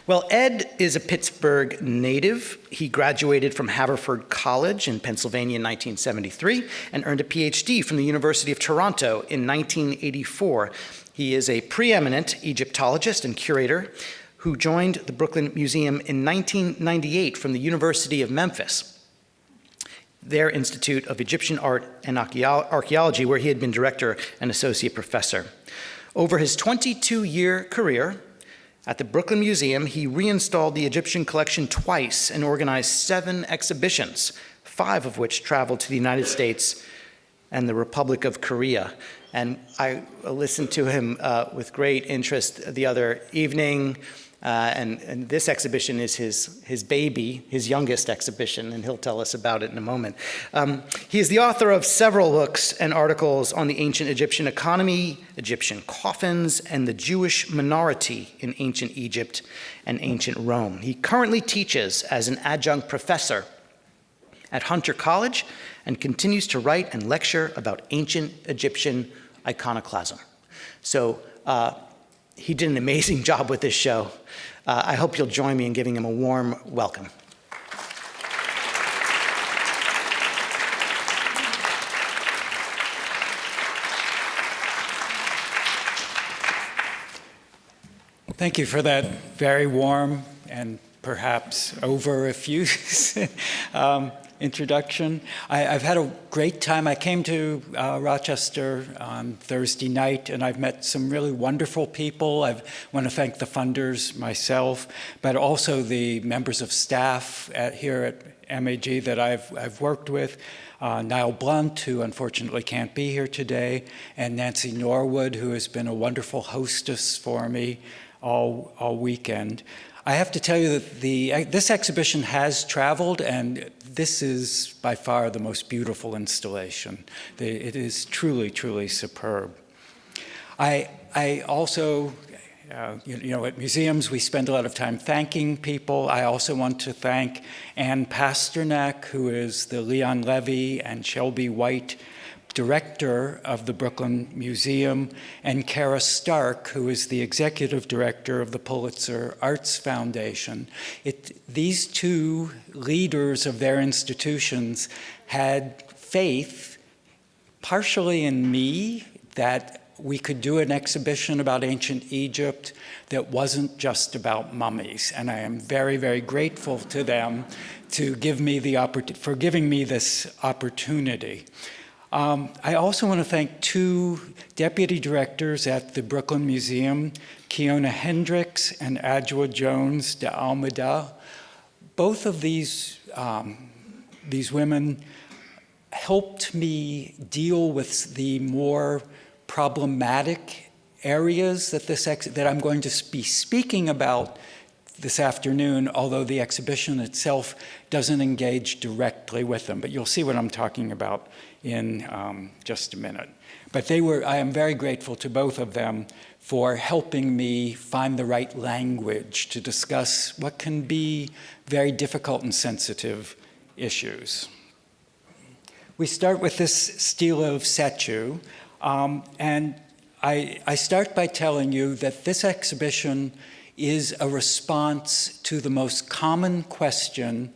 Well, Ed is a Pittsburgh native. He graduated from Haverford College in Pennsylvania in 1973 and earned a PhD from the University of Toronto in 1984. He is a preeminent Egyptologist and curator who joined the Brooklyn Museum in 1998 from the University of Memphis, their Institute of Egyptian Art and Archaeology, where he had been director and associate professor. Over his 22-year career at the Brooklyn Museum, he reinstalled the Egyptian collection twice and organized 7 exhibitions, 5 of which traveled to the United States and the Republic of Korea. And I listened to him with great interest the other evening. And this exhibition is his baby, his youngest exhibition, and he'll tell us about it in a moment. He is the author of several books and articles on the ancient Egyptian economy, Egyptian coffins, and the Jewish minority in ancient Egypt and ancient Rome. He currently teaches as an adjunct professor at Hunter College and continues to write and lecture about ancient Egyptian iconoclasm. So he did an amazing job with this show. I hope you'll join me in giving him a warm welcome. Thank you for that very warm and perhaps over-effused introduction. I've had a great time. I came to Rochester on Thursday night, and I've met some really wonderful people. I want to thank the funders myself, but also the members of staff here at MAG that I've worked with. Niall Blunt, who unfortunately can't be here today, and Nancy Norwood, who has been a wonderful hostess for me all weekend. I have to tell you that this exhibition has traveled, and this is by far the most beautiful installation. It is truly, truly superb. I also, at museums, we spend a lot of time thanking people. I also want to thank Ann Pasternak, who is the Leon Levy and Shelby White director of the Brooklyn Museum, and Kara Stark, who is the executive director of the Pulitzer Arts Foundation. These two leaders of their institutions had faith, partially in me, that we could do an exhibition about ancient Egypt that wasn't just about mummies. And I am very, very grateful to them for giving me this opportunity. I also want to thank 2 deputy directors at the Brooklyn Museum, Keona Hendricks and Adjoa Jones de Almeida. Both of these women helped me deal with the more problematic areas that I'm going to be speaking about this afternoon, although the exhibition itself doesn't engage directly with them. But you'll see what I'm talking about in just a minute. But I am very grateful to both of them for helping me find the right language to discuss what can be very difficult and sensitive issues. We start with this stele of Setu, and I start by telling you that this exhibition is a response to the most common question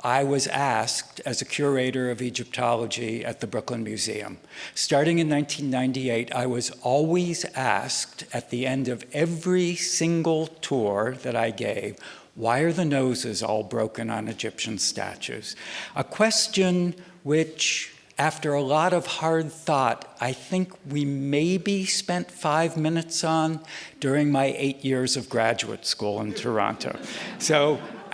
I was asked as a curator of Egyptology at the Brooklyn Museum. Starting in 1998, I was always asked at the end of every single tour that I gave, why are the noses all broken on Egyptian statues? A question which, after a lot of hard thought, I think we maybe spent 5 minutes on during my 8 years of graduate school in Toronto.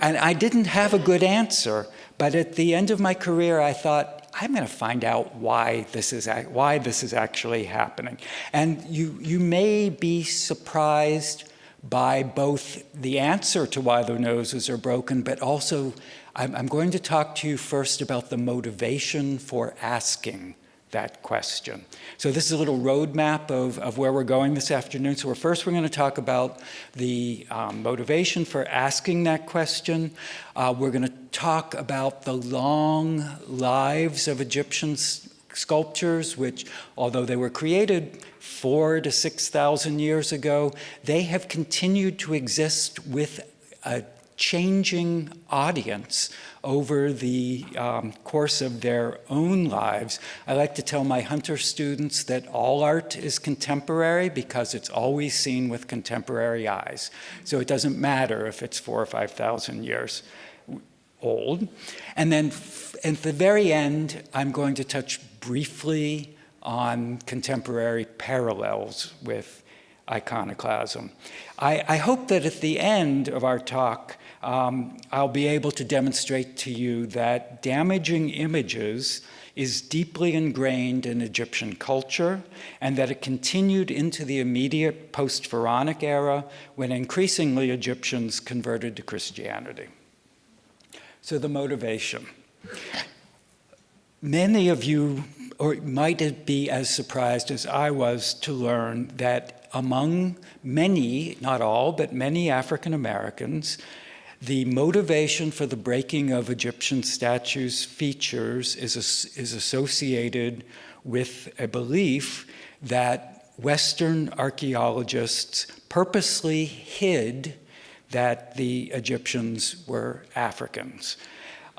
And I didn't have a good answer, but at the end of my career, I thought, I'm going to find out why this is actually happening. And you may be surprised by both the answer to why the noses are broken, but also I'm going to talk to you first about the motivation for asking that question. So this is a little roadmap of where we're going this afternoon. So we're going to talk about the motivation for asking that question. We're going to talk about the long lives of Egyptian sculptures, which, although they were created 4,000 to 6,000 years ago, they have continued to exist with a changing audience over the course of their own lives. I like to tell my Hunter students that all art is contemporary because it's always seen with contemporary eyes. So it doesn't matter if it's 4,000 or 5,000 years old. And then at the very end, I'm going to touch briefly on contemporary parallels with iconoclasm. I hope that at the end of our talk, I'll be able to demonstrate to you that damaging images is deeply ingrained in Egyptian culture, and that it continued into the immediate post-Pharaonic era when increasingly Egyptians converted to Christianity. So the motivation. Many of you might be as surprised as I was to learn that among many, not all, but many African Americans, the motivation for the breaking of Egyptian statues' features is associated with a belief that Western archaeologists purposely hid that the Egyptians were Africans.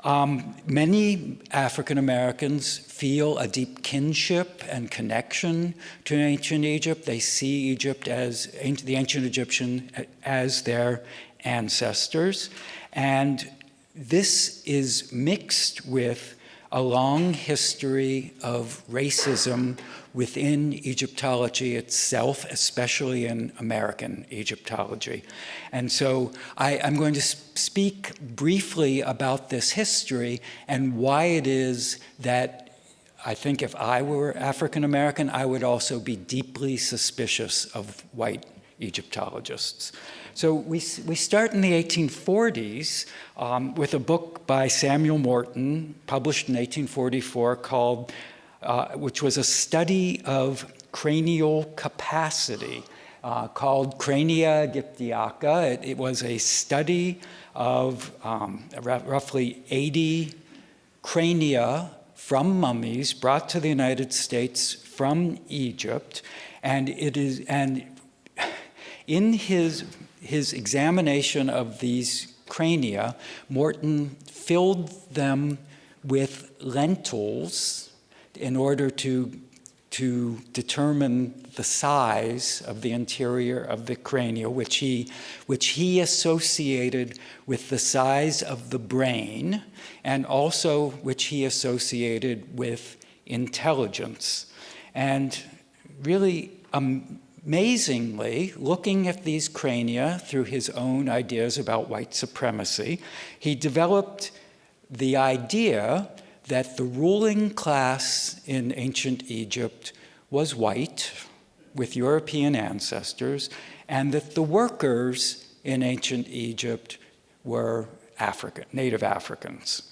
Many African Americans feel a deep kinship and connection to ancient Egypt. They see Egypt as the ancient Egyptian as their ancestors. And this is mixed with a long history of racism within Egyptology itself, especially in American Egyptology. And so I'm going to speak briefly about this history and why it is that I think if I were African American, I would also be deeply suspicious of white Egyptologists. So we start in the 1840s with a book by Samuel Morton, published in 1844, called, which was a study of cranial capacity, called Crania Egyptiaca. It was a study of roughly 80 crania from mummies brought to the United States from Egypt, and in his examination of these crania, Morton filled them with lentils in order to determine the size of the interior of the crania, which he associated with the size of the brain, and also which he associated with intelligence. And really, amazingly, looking at these crania through his own ideas about white supremacy, he developed the idea that the ruling class in ancient Egypt was white, with European ancestors, and that the workers in ancient Egypt were native Africans.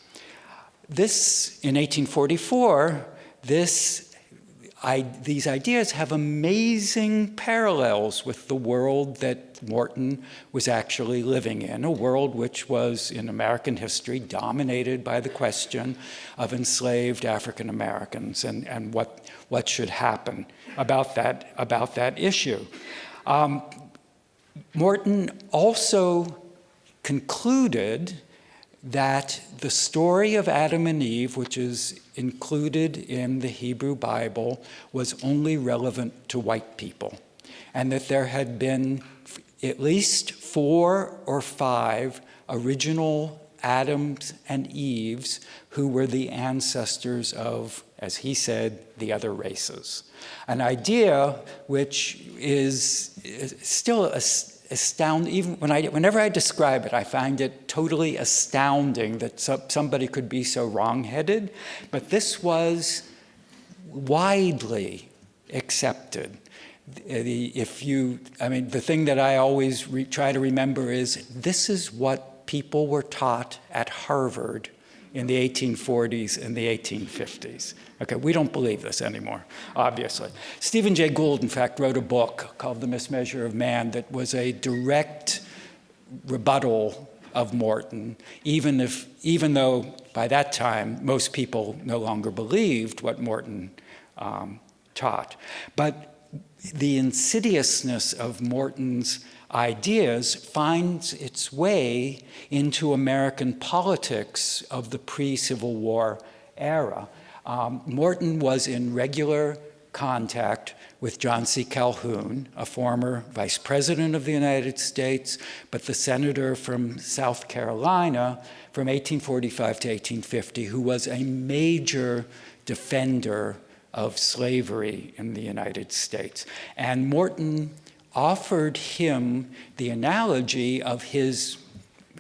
This, in 1844, these ideas have amazing parallels with the world that Morton was actually living in, a world which was, in American history, dominated by the question of enslaved African Americans and what should happen about that issue. Morton also concluded that the story of Adam and Eve, which is included in the Hebrew Bible, was only relevant to white people, and that there had been at least 4 or 5 original Adams and Eves who were the ancestors of, as he said, the other races. An idea which is still astounding. Even whenever I describe it, I find it totally astounding that somebody could be so wrong-headed. But this was widely accepted. The thing that I always try to remember is this is what people were taught at Harvard in the 1840s and the 1850s. Okay, we don't believe this anymore, obviously. Stephen Jay Gould, in fact, wrote a book called The Mismeasure of Man that was a direct rebuttal of Morton, even though by that time most people no longer believed what Morton taught. But the insidiousness of Morton's ideas finds its way into American politics of the pre-Civil War era. Morton was in regular contact with John C. Calhoun, a former vice president of the United States, but the senator from South Carolina from 1845 to 1850, who was a major defender of slavery in the United States. And Morton offered him the analogy of his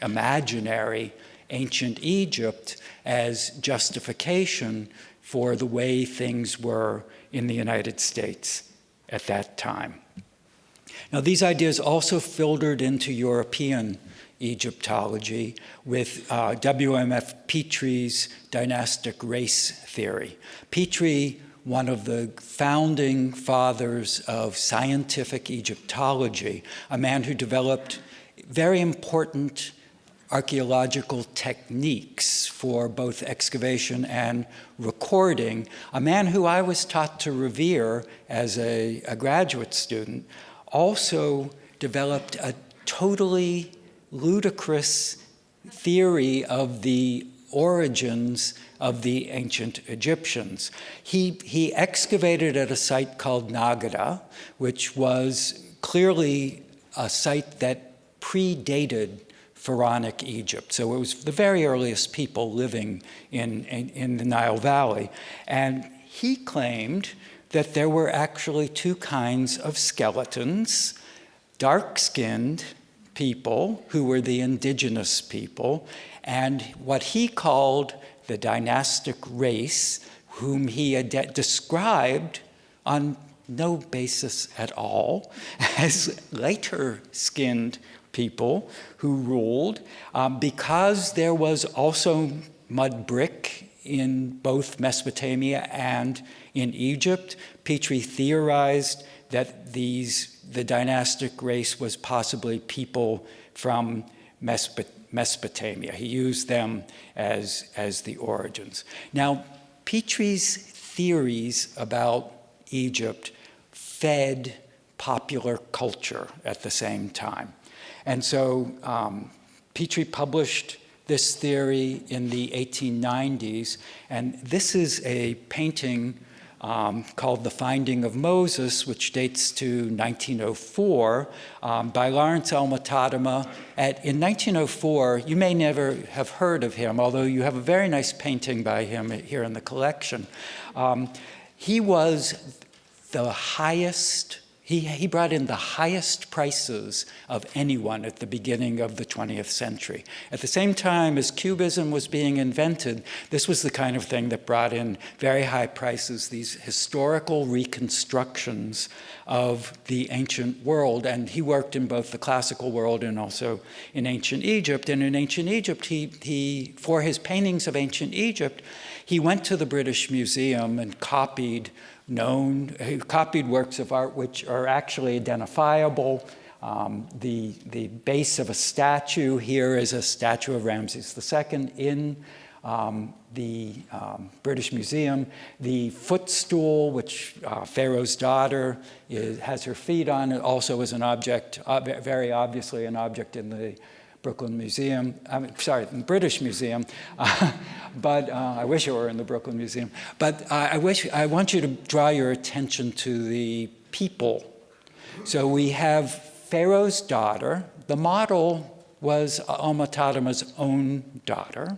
imaginary ancient Egypt as justification for the way things were in the United States at that time. Now, these ideas also filtered into European Egyptology with W.M.F. Petrie's dynastic race theory. Petrie, one of the founding fathers of scientific Egyptology, a man who developed very important archaeological techniques for both excavation and recording, a man who I was taught to revere as a graduate student, also developed a totally ludicrous theory of the origins of the ancient Egyptians. He excavated at a site called Nagada, which was clearly a site that predated Pharaonic Egypt. So it was the very earliest people living in the Nile Valley. And he claimed that there were actually two kinds of skeletons: dark-skinned people, who were the indigenous people, and what he called the dynastic race, whom he described on no basis at all as lighter-skinned people who ruled, because there was also mud brick in both Mesopotamia and in Egypt. Petrie theorized that the dynastic race was possibly people from Mesopotamia. He used them as the origins. Now, Petrie's theories about Egypt fed popular culture at the same time. And so Petrie published this theory in the 1890s, and this is a painting called The Finding of Moses, which dates to 1904, by Lawrence Almond. In 1904, you may never have heard of him, although you have a very nice painting by him here in the collection. He was the highest. He brought in the highest prices of anyone at the beginning of the 20th century. At the same time as Cubism was being invented, this was the kind of thing that brought in very high prices, these historical reconstructions of the ancient world. And he worked in both the classical world and also in ancient Egypt. And in ancient Egypt, he for his paintings of ancient Egypt, he went to the British Museum and copied works of art which are actually identifiable. The base of a statue here is a statue of Ramses II in the British Museum. The footstool, which Pharaoh's daughter has her feet on, it also is an object, very obviously an object in the Brooklyn Museum, the British Museum, but I wish it were in the Brooklyn Museum. But I want you to draw your attention to the people. So we have Pharaoh's daughter. The model was Almond own daughter,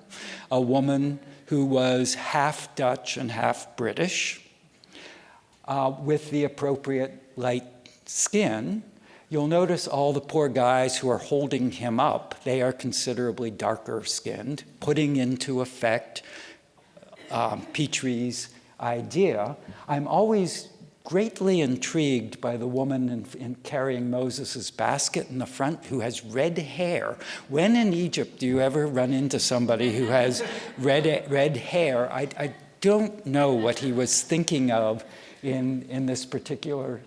a woman who was half Dutch and half British, with the appropriate light skin. You'll notice all the poor guys who are holding him up, they are considerably darker skinned, putting into effect Petrie's idea. I'm always greatly intrigued by the woman in carrying Moses' basket in the front who has red hair. When in Egypt do you ever run into somebody who has red hair? I don't know what he was thinking of in this particular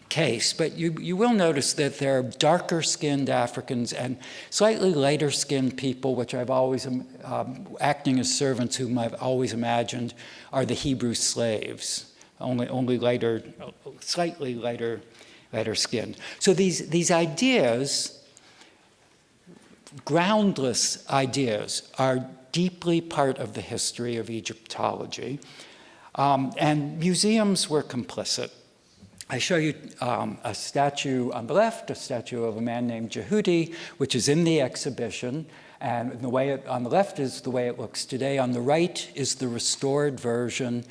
case, but you will notice that there are darker-skinned Africans and slightly lighter-skinned people, which I've always, acting as servants, whom I've always imagined are the Hebrew slaves only lighter, slightly lighter skinned. So these ideas, groundless ideas, are deeply part of the history of Egyptology. And museums were complicit. I show you a statue on the left, a statue of a man named Jehudi, which is in the exhibition. And the way on the left is the way it looks today. On the right is the restored version.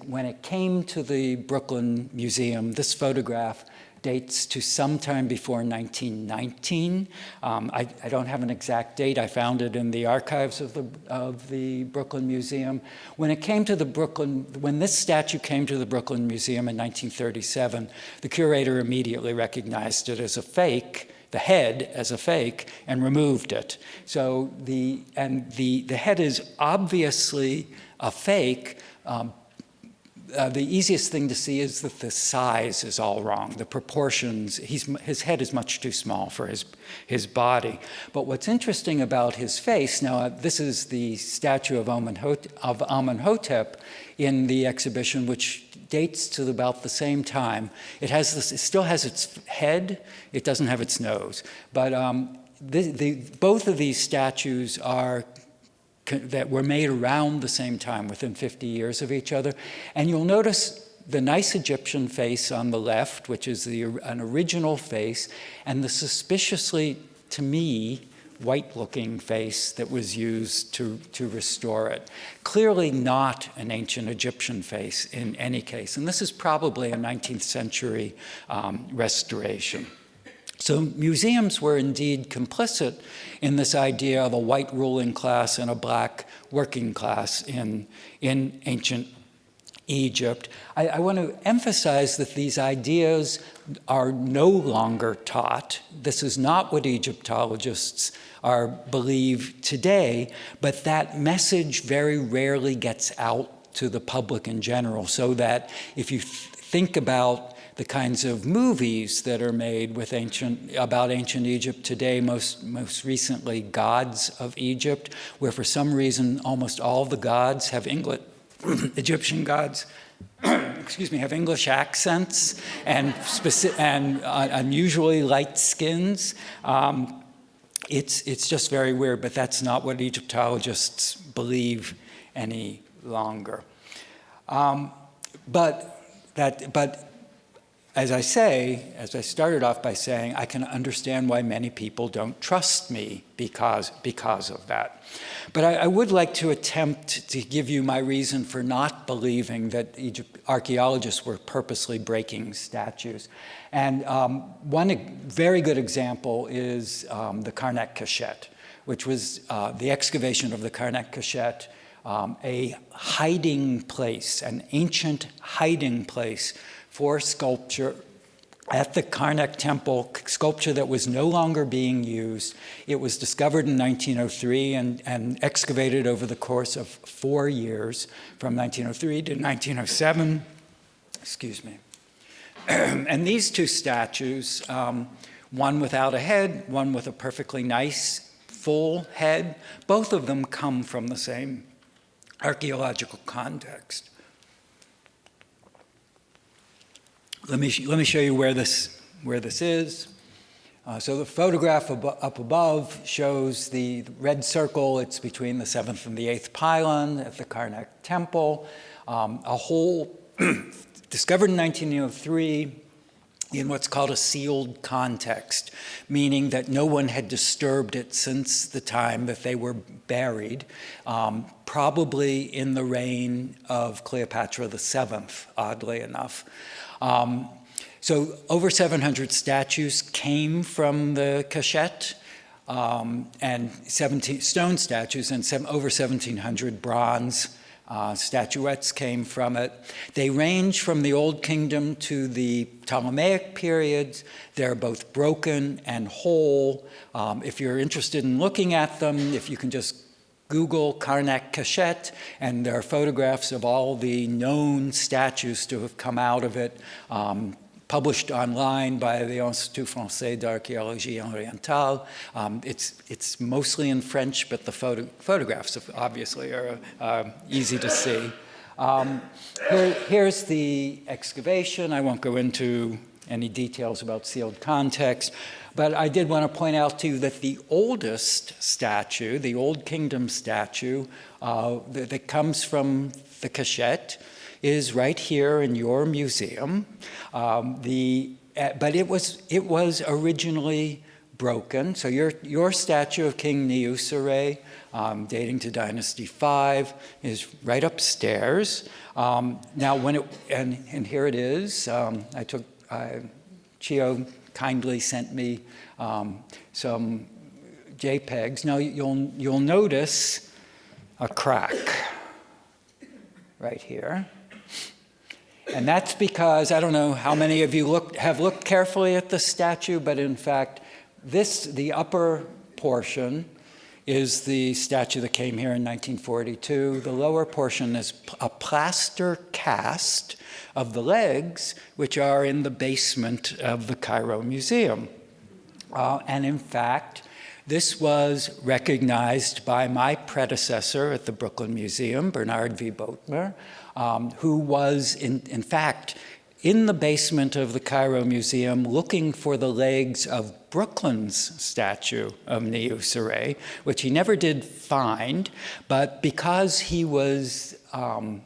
When it came to the Brooklyn Museum, this photograph dates to sometime before 1919. I don't have an exact date. I found it in the archives of the Brooklyn Museum. When this statue came to the Brooklyn Museum in 1937, the curator immediately recognized it as a fake, the head as a fake, and removed it. So the head is obviously a fake. The easiest thing to see is that the size is all wrong. The proportions, his head is much too small for his body. But what's interesting about his face, now this is the statue of Amenhotep in the exhibition, which dates to about the same time. It still has its head, it doesn't have its nose. But both of these statues that were made around the same time, within 50 years of each other. And you'll notice the nice Egyptian face on the left, which is an original face, and the suspiciously, to me, white-looking face that was used to restore it. Clearly not an ancient Egyptian face in any case. And this is probably a 19th century restoration. So museums were indeed complicit in this idea of a white ruling class and a black working class in ancient Egypt. I want to emphasize that these ideas are no longer taught. This is not what Egyptologists believe today, but that message very rarely gets out to the public in general, so that if you think about the kinds of movies that are made about ancient Egypt today, most recently Gods of Egypt, where for some reason almost all the gods have Egyptian gods, have English accents and unusually light skins. It's just very weird, but that's not what Egyptologists believe any longer. But as I started off by saying, I can understand why many people don't trust me because of that. But I would like to attempt to give you my reason for not believing that archaeologists were purposely breaking statues. And one very good example is the Karnak Temple, which was the excavation of the Karnak Temple, a hiding place, an ancient hiding place for sculpture at the Karnak Temple, sculpture that was no longer being used. It was discovered in 1903 and excavated over the course of 4 years, from 1903 to 1907. And these two statues, one without a head, one with a perfectly nice, full head, both of them come from the same archaeological context. Let me show you where this is. So the photograph up above shows the red circle. It's between the 7th and the 8th pylon at the Karnak Temple. A hole discovered in 1903 in what's called a sealed context, meaning that no one had disturbed it since the time that they were buried, probably in the reign of Cleopatra VII, oddly enough. So over 700 statues came from the cachette, and 17 stone statues, and over 1,700 bronze statuettes came from it. They range from the Old Kingdom to the Ptolemaic periods. They're both broken and whole. If you're interested in looking at them, if you can just Google Karnak Cachette, and there are photographs of all the known statues to have come out of it, published online by the Institut Français d'Archéologie Orientale. It's mostly in French, but the photographs obviously are easy to see. Here's the excavation. I won't go into any details about sealed context, but I did want to point out to you that the oldest statue, the Old Kingdom statue that comes from the cachette, is right here in your museum. But it was originally broken. So your statue of King Niuserre, dating to Dynasty 5, is right upstairs. Now, and here it is. Chio kindly sent me some JPEGs. Now you'll notice a crack right here. And that's because, I don't know how many of you have looked carefully at the statue, but in fact, the upper portion is the statue that came here in 1942. The lower portion is a plaster cast of the legs, which are in the basement of the Cairo Museum. And in fact, this was recognized by my predecessor at the Brooklyn Museum, Bernard V. Boatmer, who was, in fact, in the basement of the Cairo Museum looking for the legs of Brooklyn's statue of Niuserre, which he never did find, but because he was, I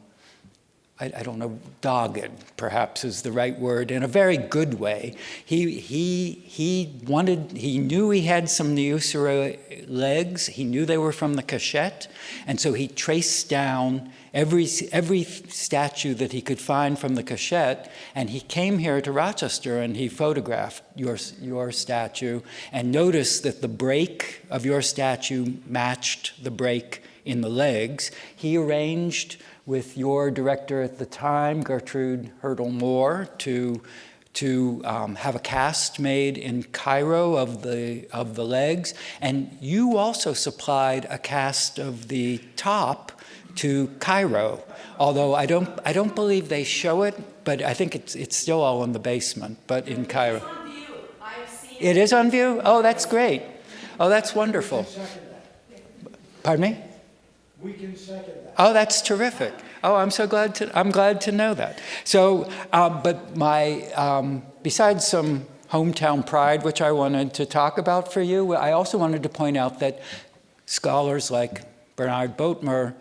don't know, dogged, perhaps is the right word, in a very good way. He knew he had some Niuserre legs. He knew they were from the cachette, and so he traced down every statue that he could find from the cachette, and he came here to Rochester and he photographed your statue and noticed that the break of your statue matched the break in the legs. He arranged with your director at the time, Gertrude Hurdle Moore, to have a cast made in Cairo of the legs, and you also supplied a cast of the top to Cairo. Although I don't believe they show it, but I think it's still all in the basement. But in Cairo, it's on view. I've seen it is on view. Oh, that's great. Oh, that's wonderful. Pardon me? We can second that. Oh, that's terrific. Oh, I'm glad to know that. So, but my besides some hometown pride, which I wanted to talk about for you, I also wanted to point out that scholars like Bernard Boatmer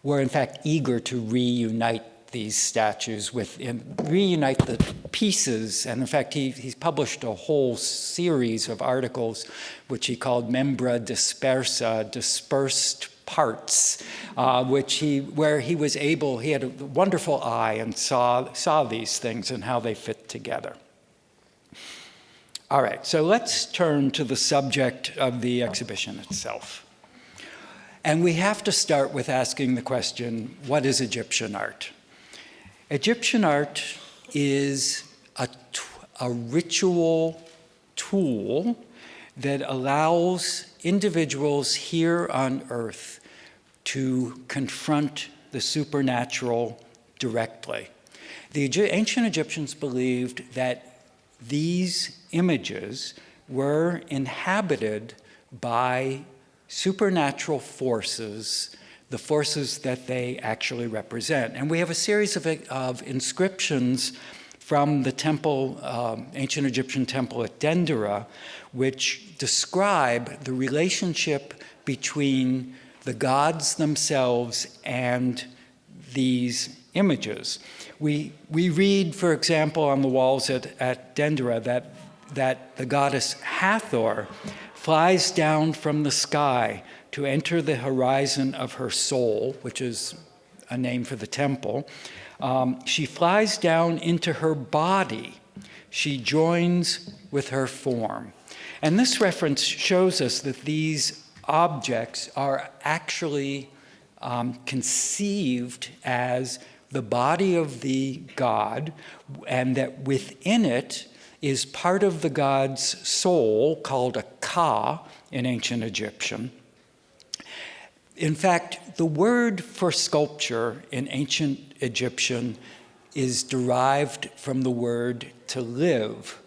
were in fact eager to reunite these statues reunite the pieces. And in fact, he's published a whole series of articles, which he called Membra Dispersa, dispersed parts, where he was able, he had a wonderful eye and saw these things and how they fit together. All right, so let's turn to the subject of the exhibition itself. And we have to start with asking the question, what is Egyptian art? Egyptian art is a ritual tool that allows individuals here on earth to confront the supernatural directly. The ancient Egyptians believed that these images were inhabited by supernatural forces, the forces that they actually represent. And we have a series of inscriptions from the temple, ancient Egyptian temple at Dendera, which describe the relationship between the gods themselves and these images. We read, for example, on the walls at Dendera that the goddess Hathor flies down from the sky to enter the horizon of her soul, which is a name for the temple. She flies down into her body. She joins with her form. And this reference shows us that these objects are actually conceived as the body of the god, and that within it is part of the god's soul called a ka in ancient Egyptian. In fact, the word for sculpture in ancient Egyptian is derived from the word to live.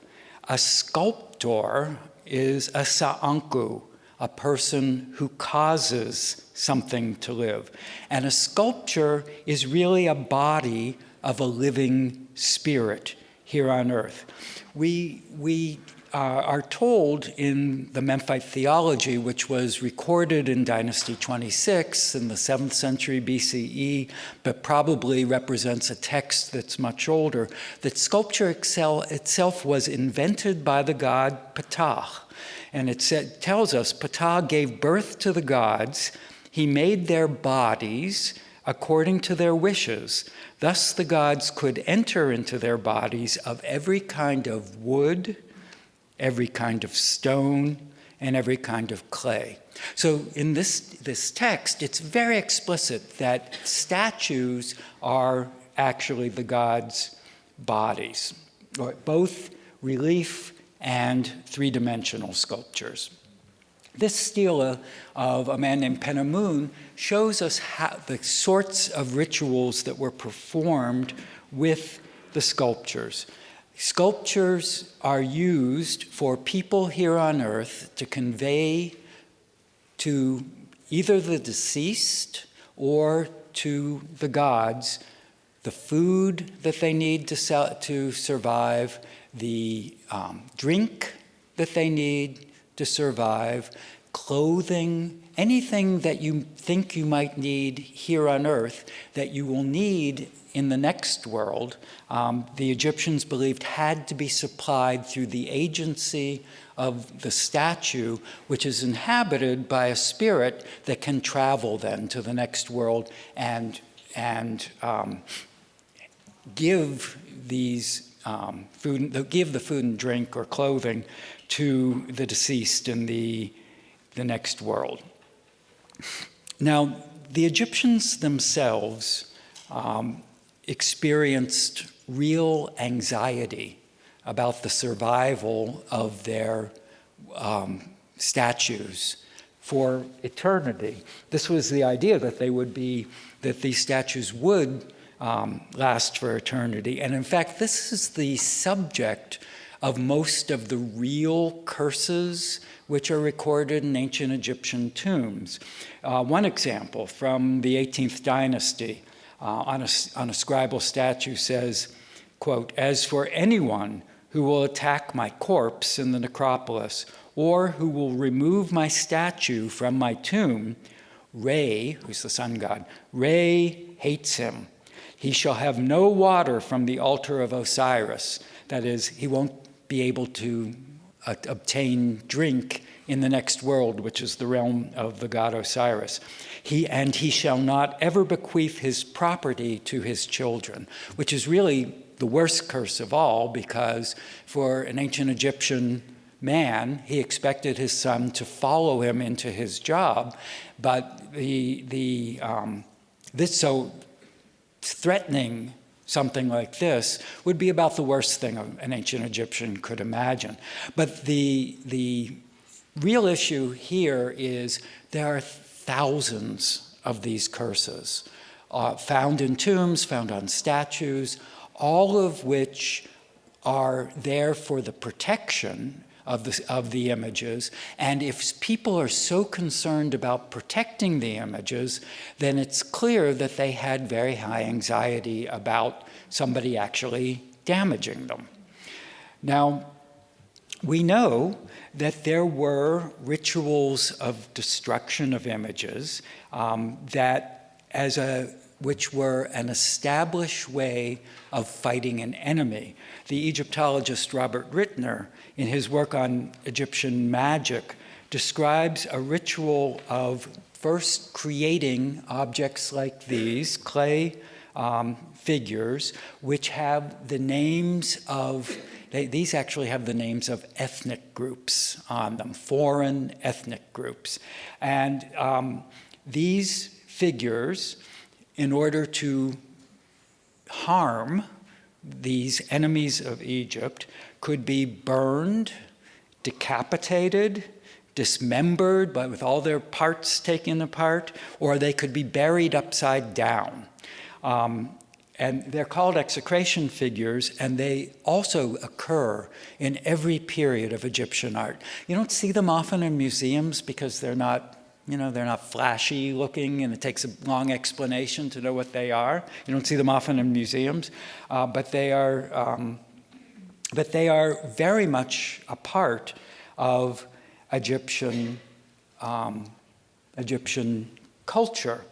A sculptor is a sa'anku, a person who causes something to live. And a sculpture is really a body of a living spirit here on earth. We are told in the Memphite theology, which was recorded in Dynasty 26 in the 7th century BCE, but probably represents a text that's much older, that sculpture itself was invented by the god Ptah. And it tells us Ptah gave birth to the gods. He made their bodies according to their wishes. Thus the gods could enter into their bodies of every kind of wood, every kind of stone, and every kind of clay. So in this text, it's very explicit that statues are actually the gods' bodies, or both relief and three-dimensional sculptures. This stela of a man named Amun shows us the sorts of rituals that were performed with the sculptures. Sculptures are used for people here on earth to convey to either the deceased or to the gods the food that they need to survive, the drink that they need to survive, clothing, anything that you think you might need here on earth that you will need in the next world, the Egyptians believed had to be supplied through the agency of the statue, which is inhabited by a spirit that can travel then to the next world and give these give the food and drink or clothing to the deceased in the next world. Now, the Egyptians themselves experienced real anxiety about the survival of their statues for eternity. This was the idea that that these statues would last for eternity. And in fact, this is the subject of most of the real curses which are recorded in ancient Egyptian tombs. One example from the 18th dynasty on a scribal statue says, quote, "As for anyone who will attack my corpse in the necropolis or who will remove my statue from my tomb, Re," who's the sun god, "Re hates him. He shall have no water from the altar of Osiris." That is, he won't be able to obtain drink in the next world, which is the realm of the god Osiris. He shall not ever bequeath his property to his children, which is really the worst curse of all, because for an ancient Egyptian man, he expected his son to follow him into his job, but so threatening something like this would be about the worst thing an ancient Egyptian could imagine. But the real issue here is there are thousands of these curses found in tombs, found on statues, all of which are there for the protection of the images. And if people are so concerned about protecting the images, then it's clear that they had very high anxiety about somebody actually damaging them. Now, we know that there were rituals of destruction of images which were an established way of fighting an enemy. The Egyptologist Robert Rittner, in his work on Egyptian magic, describes a ritual of first creating objects like these, clay figures, which have the names of, these actually have the names of ethnic groups on them, foreign ethnic groups. And these figures, in order to harm these enemies of Egypt, could be burned, decapitated, dismembered, but with all their parts taken apart, or they could be buried upside down. And they're called execration figures, and they also occur in every period of Egyptian art. You don't see them often in museums because they're not flashy looking, and it takes a long explanation to know what they are. You don't see them often in museums, but they are very much a part of Egyptian culture.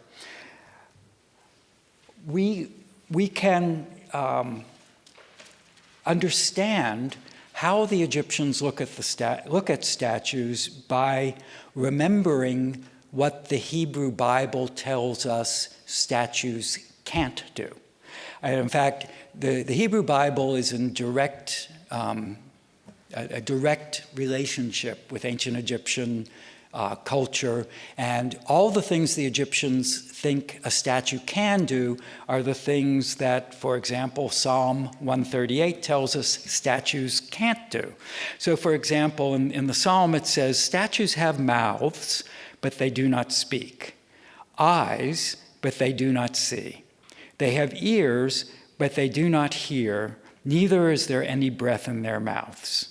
We can understand how the Egyptians look at statues by remembering what the Hebrew Bible tells us statues can't do. And in fact, the Hebrew Bible is in a direct relationship with ancient Egyptian culture, and all the things the Egyptians think a statue can do are the things that, for example, Psalm 138 tells us statues can't do. So, for example, in the Psalm it says, "Statues have mouths, but they do not speak, eyes, but they do not see. They have ears, but they do not hear, neither is there any breath in their mouths."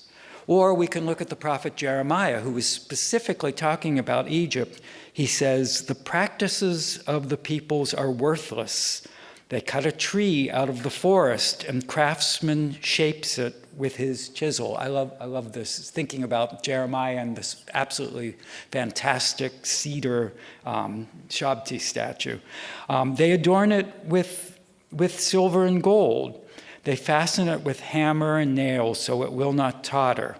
Or we can look at the prophet Jeremiah, who is specifically talking about Egypt. He says, "The practices of the peoples are worthless. They cut a tree out of the forest, and craftsman shapes it with his chisel." I love this, thinking about Jeremiah and this absolutely fantastic cedar Shabti statue. They adorn it with silver and gold. They fasten it with hammer and nails so it will not totter.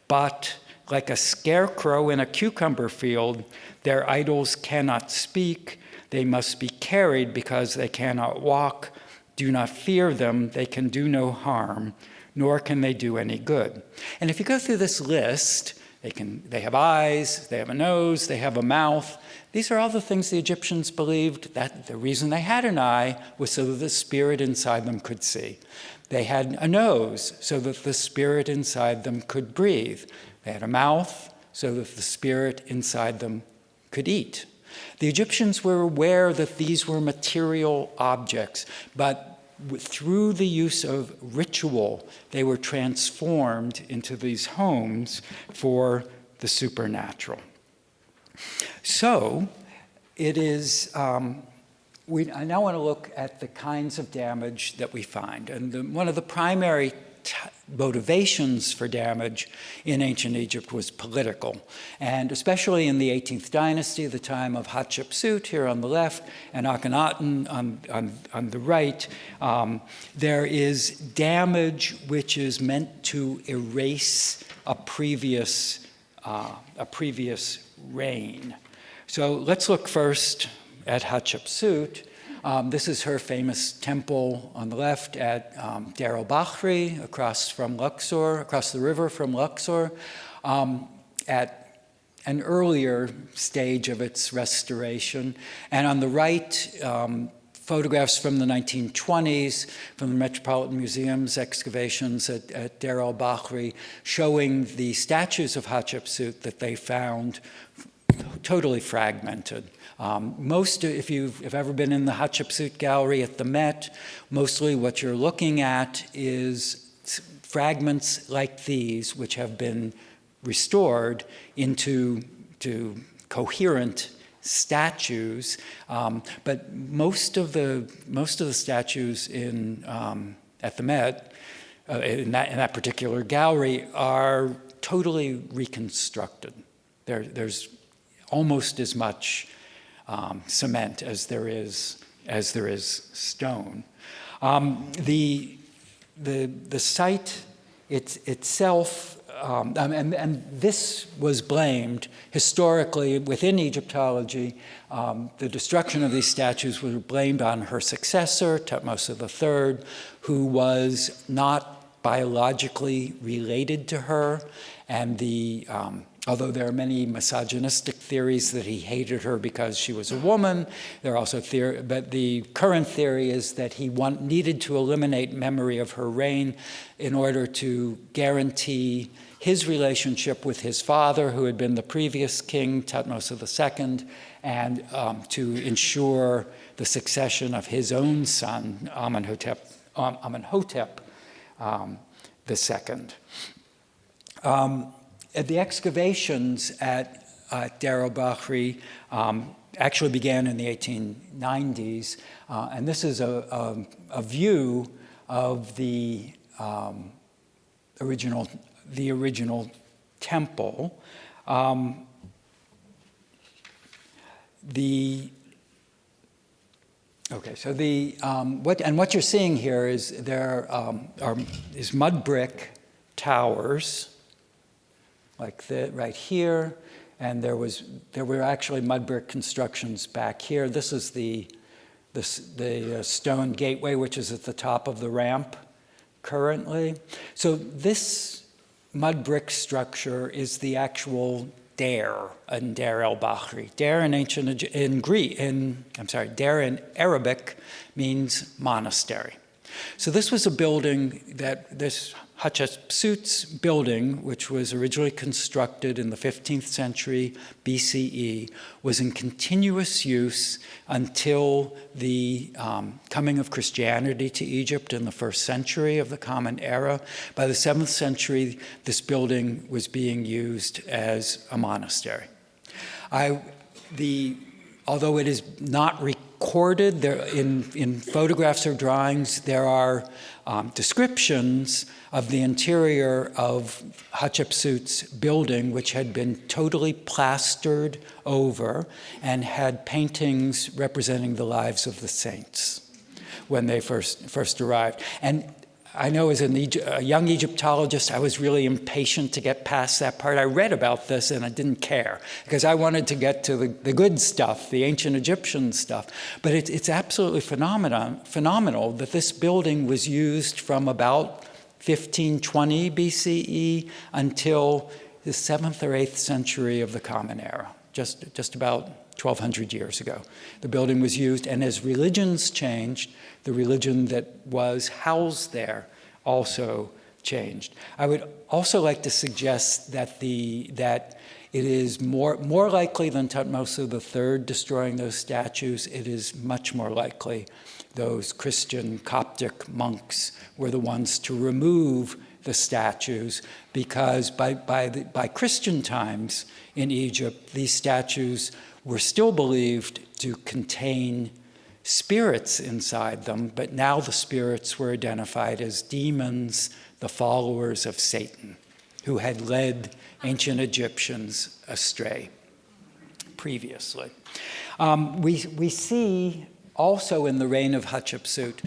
But like a scarecrow in a cucumber field, their idols cannot speak. They must be carried because they cannot walk. Do not fear them. They can do no harm, nor can they do any good. And if you go through this list, they have eyes, they have a nose, they have a mouth. These are all the things the Egyptians believed that the reason they had an eye was so that the spirit inside them could see. They had a nose so that the spirit inside them could breathe. They had a mouth so that the spirit inside them could eat. The Egyptians were aware that these were material objects, but through the use of ritual, they were transformed into these homes for the supernatural. So it is, I now want to look at the kinds of damage that we find. And one of the primary motivations for damage in ancient Egypt was political. And especially in the 18th dynasty, the time of Hatshepsut here on the left and Akhenaten on the right, there is damage which is meant to erase a previous reign. So let's look first at Hatshepsut. This is her famous temple on the left at Deir el-Bahri, across the river from Luxor, at an earlier stage of its restoration. And on the right, photographs from the 1920s from the Metropolitan Museum's excavations at Deir el-Bahri, showing the statues of Hatshepsut that they found totally fragmented. If you've ever been in the Hatshepsut gallery at the Met, mostly what you're looking at is fragments like these, which have been restored into coherent statues. But most of the statues at the Met, in that particular gallery, are totally reconstructed. There's almost as much cement as there is stone. The site itself, and this was blamed historically within Egyptology. The destruction of these statues was blamed on her successor, Thutmose III, who was not biologically related to her, and although there are many misogynistic theories that he hated her because she was a woman, there are also but the current theory is that he needed to eliminate memory of her reign in order to guarantee his relationship with his father, who had been the previous king, Thutmose II, and to ensure the succession of his own son, Amenhotep II. The excavations at Deir el-Bahri actually began in the 1890s, and this is a view of the original temple. What you're seeing here is there is mud brick towers like that right here, and there were actually mud brick constructions back here. This is the stone gateway, which is at the top of the ramp currently. So this mud brick structure is the actual Deir in Deir el-Bahri. Deir in Arabic means monastery. So this was a building this Hatshepsut's building, which was originally constructed in the 15th century BCE, was in continuous use until the coming of Christianity to Egypt in the 1st century of the Common Era. By the 7th century, this building was being used as a monastery. Although it is not recorded in photographs or drawings, there are descriptions of the interior of Hatshepsut's building, which had been totally plastered over and had paintings representing the lives of the saints when they first arrived. And I know as a young Egyptologist, I was really impatient to get past that part. I read about this and I didn't care because I wanted to get to the good stuff, the ancient Egyptian stuff. But it's absolutely phenomenal that this building was used from about 1520 BCE until the 7th or 8th century of the Common Era, just about 1,200 years ago. The building was used, and as religions changed, the religion that was housed there also changed. I would also like to suggest that it is more likely than Thutmose III destroying those statues. It is much more likely those Christian Coptic monks were the ones to remove the statues, because by Christian times in Egypt, these statues were still believed to contain spirits inside them, but now the spirits were identified as demons, the followers of Satan, who had led ancient Egyptians astray previously. We see also in the reign of Hatshepsut,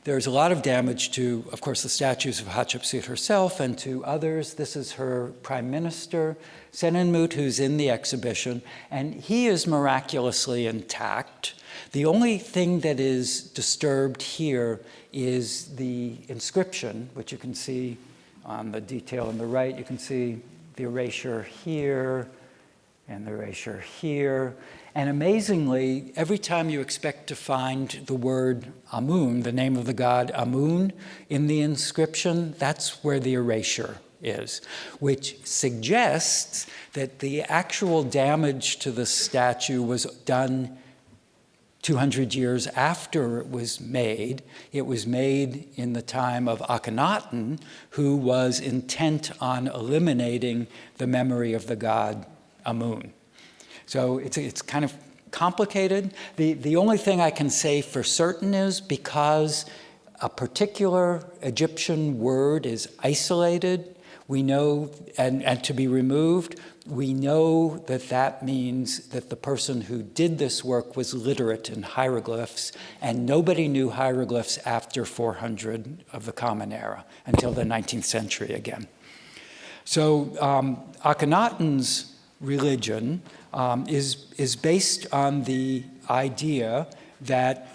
there's a lot of damage to, of course, the statues of Hatshepsut herself and to others. This is her prime minister, Senenmut, who's in the exhibition, and he is miraculously intact. The only thing that is disturbed here is the inscription, which you can see on the detail on the right. You can see the erasure here and the erasure here. And amazingly, every time you expect to find the word Amun, the name of the god Amun, in the inscription, that's where the erasure is, which suggests that the actual damage to the statue was done 200 years after it was made. It was made in the time of Akhenaten, who was intent on eliminating the memory of the god Amun. So it's kind of complicated. The only thing I can say for certain is because a particular Egyptian word is isolated, we know, and to be removed, we know that that means that the person who did this work was literate in hieroglyphs, and nobody knew hieroglyphs after 400 of the Common Era, until the 19th century again. So Akhenaten's religion is based on the idea that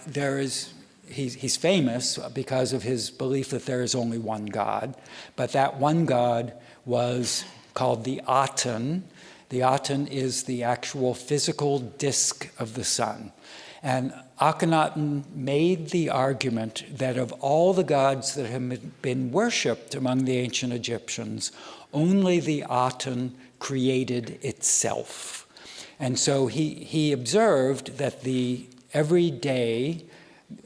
he's famous because of his belief that there is only one God, but that one God was called the Aten. The Aten is the actual physical disk of the sun. And Akhenaten made the argument that of all the gods that have been worshipped among the ancient Egyptians, only the Aten created itself. And so he observed that every day,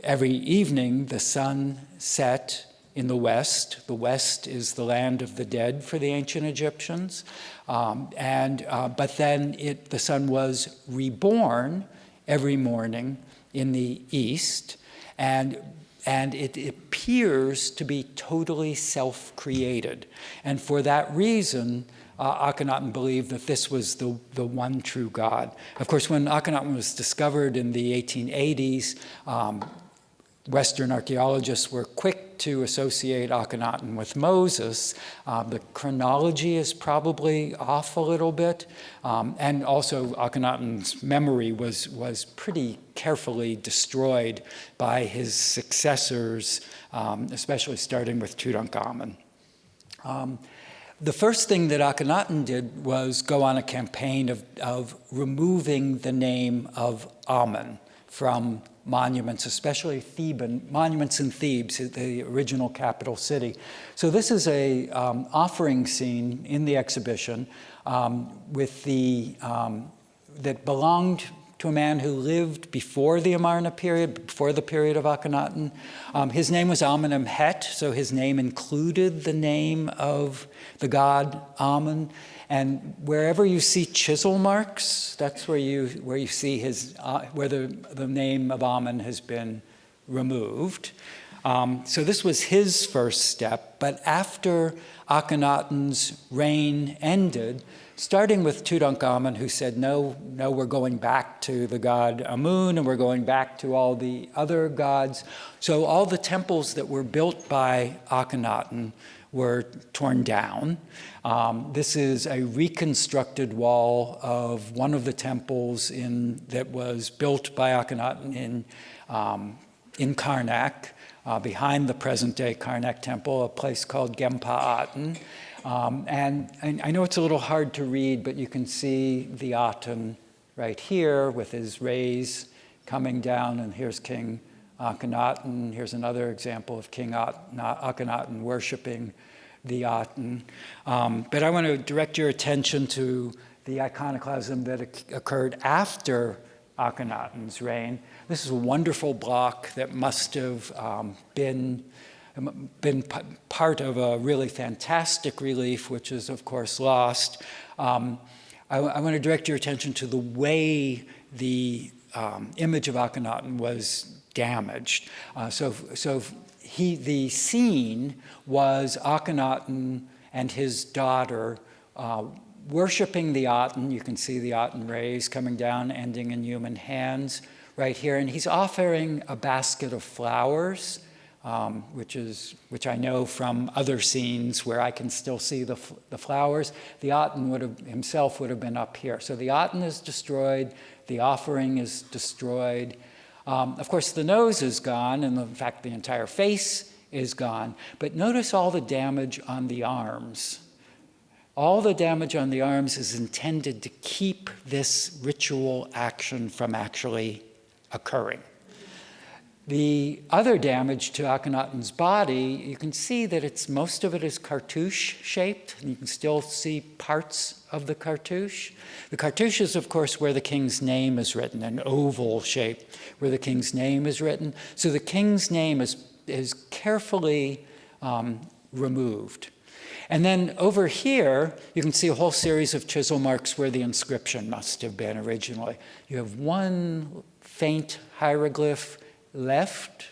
every evening, the sun set in the west. The west is the land of the dead for the ancient Egyptians. But then the sun was reborn every morning in the east, and it appears to be totally self-created. And for that reason, Akhenaten believed that this was the one true God. Of course, when Akhenaten was discovered in the 1880s, Western archaeologists were quick to associate Akhenaten with Moses. The chronology is probably off a little bit. And also Akhenaten's memory was pretty carefully destroyed by his successors, especially starting with Tutankhamun. The first thing that Akhenaten did was go on a campaign of removing the name of Amun from monuments, especially Theban monuments in Thebes, the original capital city. So this is a offering scene in the exhibition that belonged to a man who lived before the Amarna period, before the period of Akhenaten. His name was Amenemhet, so his name included the name of the god Amun. And wherever you see chisel marks, that's where you see where the name of Amun has been removed. So this was his first step. But after Akhenaten's reign ended, starting with Tutankhamun, who said, no, we're going back to the god Amun, and we're going back to all the other gods. So all the temples that were built by Akhenaten were torn down. This is a reconstructed wall of one of the temples that was built by Akhenaten in Karnak, behind the present-day Karnak Temple, a place called Gempa'aten. And I know it's a little hard to read, but you can see the Aten right here with his rays coming down, and here's King Akhenaten. Here's another example of King Akhenaten worshiping the Aten. But I want to direct your attention to the iconoclasm that occurred after Akhenaten's reign. This is a wonderful block that must have been part of a really fantastic relief, which is, of course, lost. I want to direct your attention to the way the image of Akhenaten was damaged. The scene was Akhenaten and his daughter worshiping the Aten. You can see the Aten rays coming down, ending in human hands right here. And he's offering a basket of flowers, which I know from other scenes where I can still see the flowers. The Aten himself would have been up here. So the Aten is destroyed. The offering is destroyed. Of course, the nose is gone, and in fact, the entire face is gone. But notice all the damage on the arms. All the damage on the arms is intended to keep this ritual action from actually occurring. The other damage to Akhenaten's body, you can see that most of it is cartouche-shaped, and you can still see parts of the cartouche. The cartouche is, of course, where the king's name is written, an oval shape where the king's name is written. So the king's name is carefully removed. And then over here, you can see a whole series of chisel marks where the inscription must have been originally. You have one faint hieroglyph left,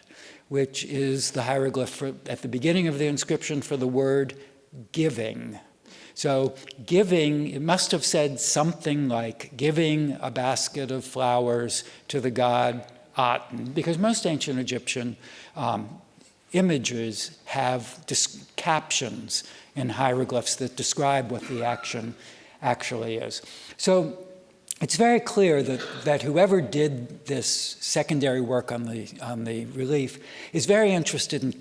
which is the hieroglyph at the beginning of the inscription for the word giving. So giving, it must have said something like giving a basket of flowers to the god Aten, because most ancient Egyptian images have captions in hieroglyphs that describe what the action actually is. So it's very clear that whoever did this secondary work on the relief is very interested in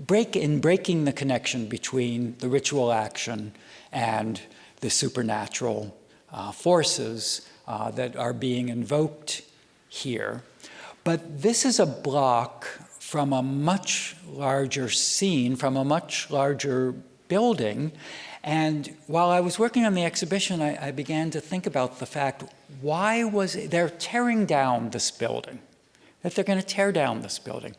breaking the connection between the ritual action and the supernatural forces that are being invoked here. But this is a block from a much larger scene, from a much larger building. And while I was working on the exhibition, I began to think about the fact, why was it, they're tearing down this building, that they're going to tear down this building.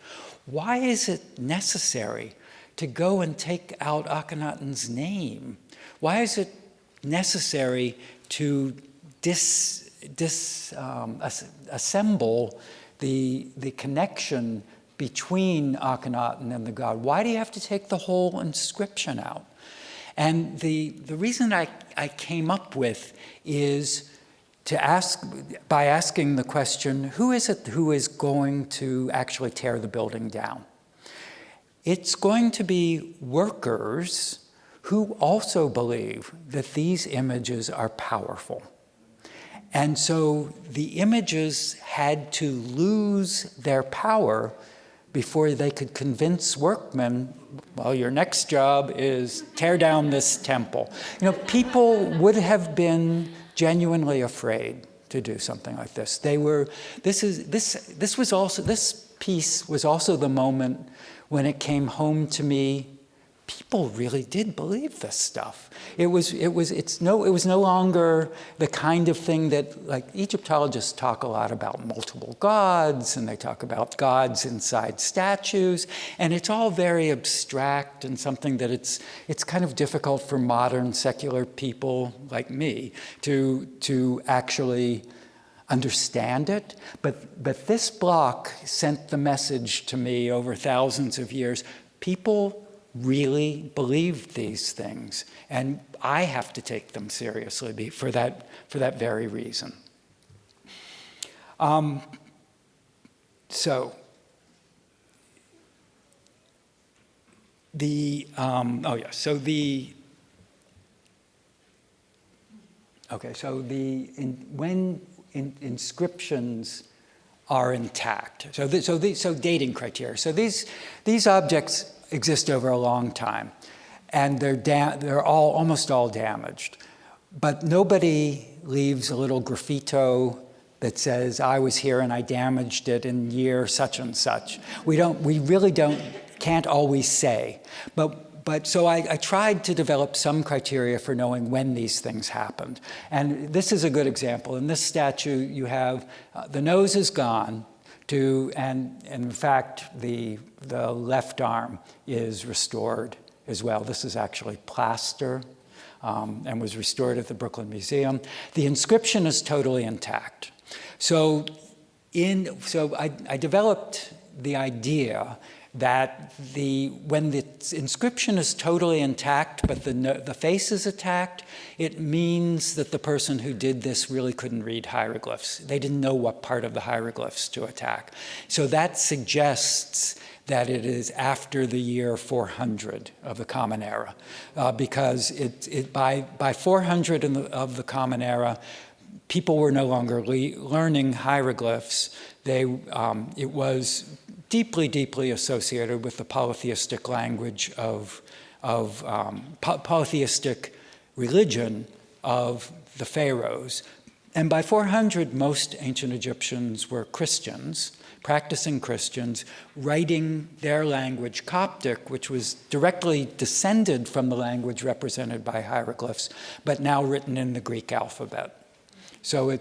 Why is it necessary to go and take out Akhenaten's name? Why is it necessary to assemble the connection between Akhenaten and the god? Why do you have to take the whole inscription out? And the reason I came up with is to ask, by asking the question, who is it who is going to actually tear the building down? It's going to be workers who also believe that these images are powerful. And so the images had to lose their power before they could convince workmen, well, your next job is tear down this temple. You know, people would have been genuinely afraid to do something like this. This piece was also the moment when it came home to me. People really did believe this stuff. It was no longer the kind of thing that, like, Egyptologists talk a lot about multiple gods, and they talk about gods inside statues, and it's all very abstract and something that it's kind of difficult for modern secular people like me to actually understand it. But this block sent the message to me over thousands of years. People really believed these things, and I have to take them seriously for that very reason. Okay, so when inscriptions are intact, so dating criteria. So these objects exist over a long time, and they're almost all damaged. But nobody leaves a little graffito that says, I was here and I damaged it in year such and such. We really can't always say. But so I tried to develop some criteria for knowing when these things happened. And this is a good example. In this statue, you have the nose is gone, and in fact, the left arm is restored as well. This is actually plaster and was restored at the Brooklyn Museum. The inscription is totally intact. So I developed the idea that when the inscription is totally intact, but the face is attacked, it means that the person who did this really couldn't read hieroglyphs. They didn't know what part of the hieroglyphs to attack. So that suggests that it is after the year 400 of the Common Era, because by 400 of the Common Era, people were no longer learning hieroglyphs. It was deeply, deeply associated with the polytheistic language polytheistic religion of the Pharaohs. And by 400, most ancient Egyptians were Christians, practicing Christians, writing their language, Coptic, which was directly descended from the language represented by hieroglyphs, but now written in the Greek alphabet. So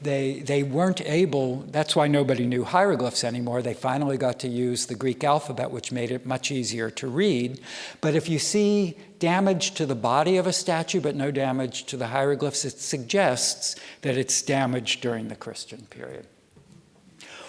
they weren't able, that's why nobody knew hieroglyphs anymore. They finally got to use the Greek alphabet, which made it much easier to read. But if you see damage to the body of a statue but no damage to the hieroglyphs, it suggests that it's damaged during the Christian period.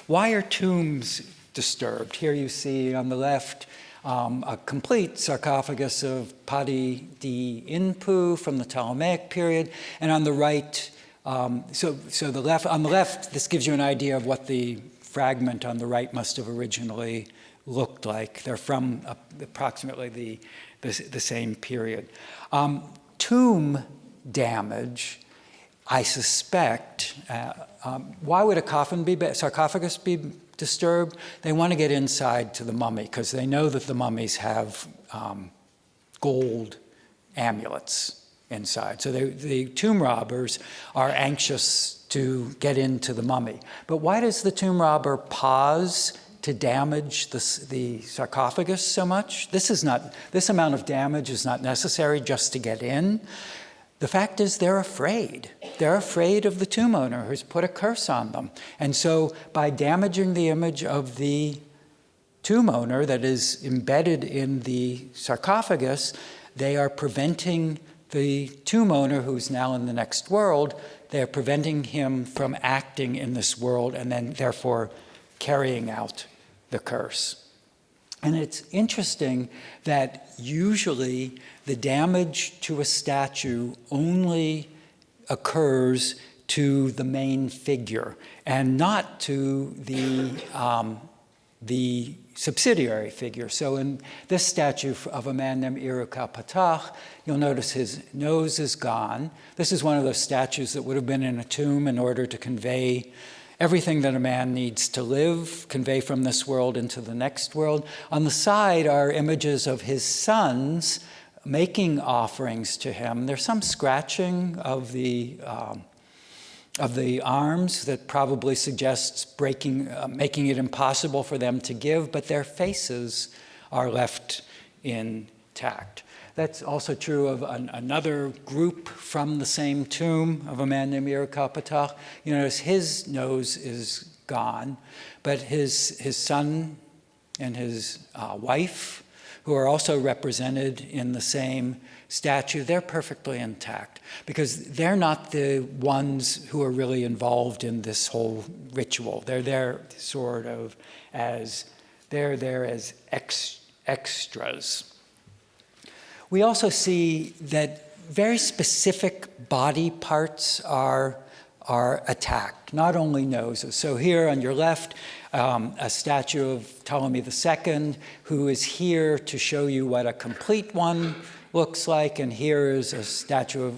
Why are tombs disturbed? Here you see on the left a complete sarcophagus of Padi di Inpu from the Ptolemaic period, and on the right, on the left, this gives you an idea of what the fragment on the right must have originally looked like. They're from approximately the same period. Tomb damage, I suspect. Why would a sarcophagus be disturbed? They want to get inside to the mummy because they know that the mummies have gold amulets inside. So the tomb robbers are anxious to get into the mummy. But why does the tomb robber pause to damage the sarcophagus so much. This amount of damage is not necessary just to get in. The fact is they're afraid. They're afraid of the tomb owner who's put a curse on them. And so by damaging the image of the tomb owner that is embedded in the sarcophagus, they are preventing the tomb owner, who's now in the next world, they are preventing him from acting in this world and then therefore carrying out the curse. And it's interesting that usually the damage to a statue only occurs to the main figure and not to the subsidiary figure. So in this statue of a man named Iroka-Patach, you'll notice his nose is gone. This is one of those statues that would have been in a tomb in order to convey everything that a man needs to live, convey from this world into the next world. On the side are images of his sons making offerings to him. There's some scratching of the arms that probably suggests making it impossible for them to give, but their faces are left intact. That's also true of another group from the same tomb of a man named Iroka-Patach. You notice his nose is gone, but his son and his wife, who are also represented in the same statue, they're perfectly intact because they're not the ones who are really involved in this whole ritual. They're there sort of as extras. We also see that very specific body parts are attacked, not only noses. So here on your left, a statue of Ptolemy II, who is here to show you what a complete one looks like, and here is a statue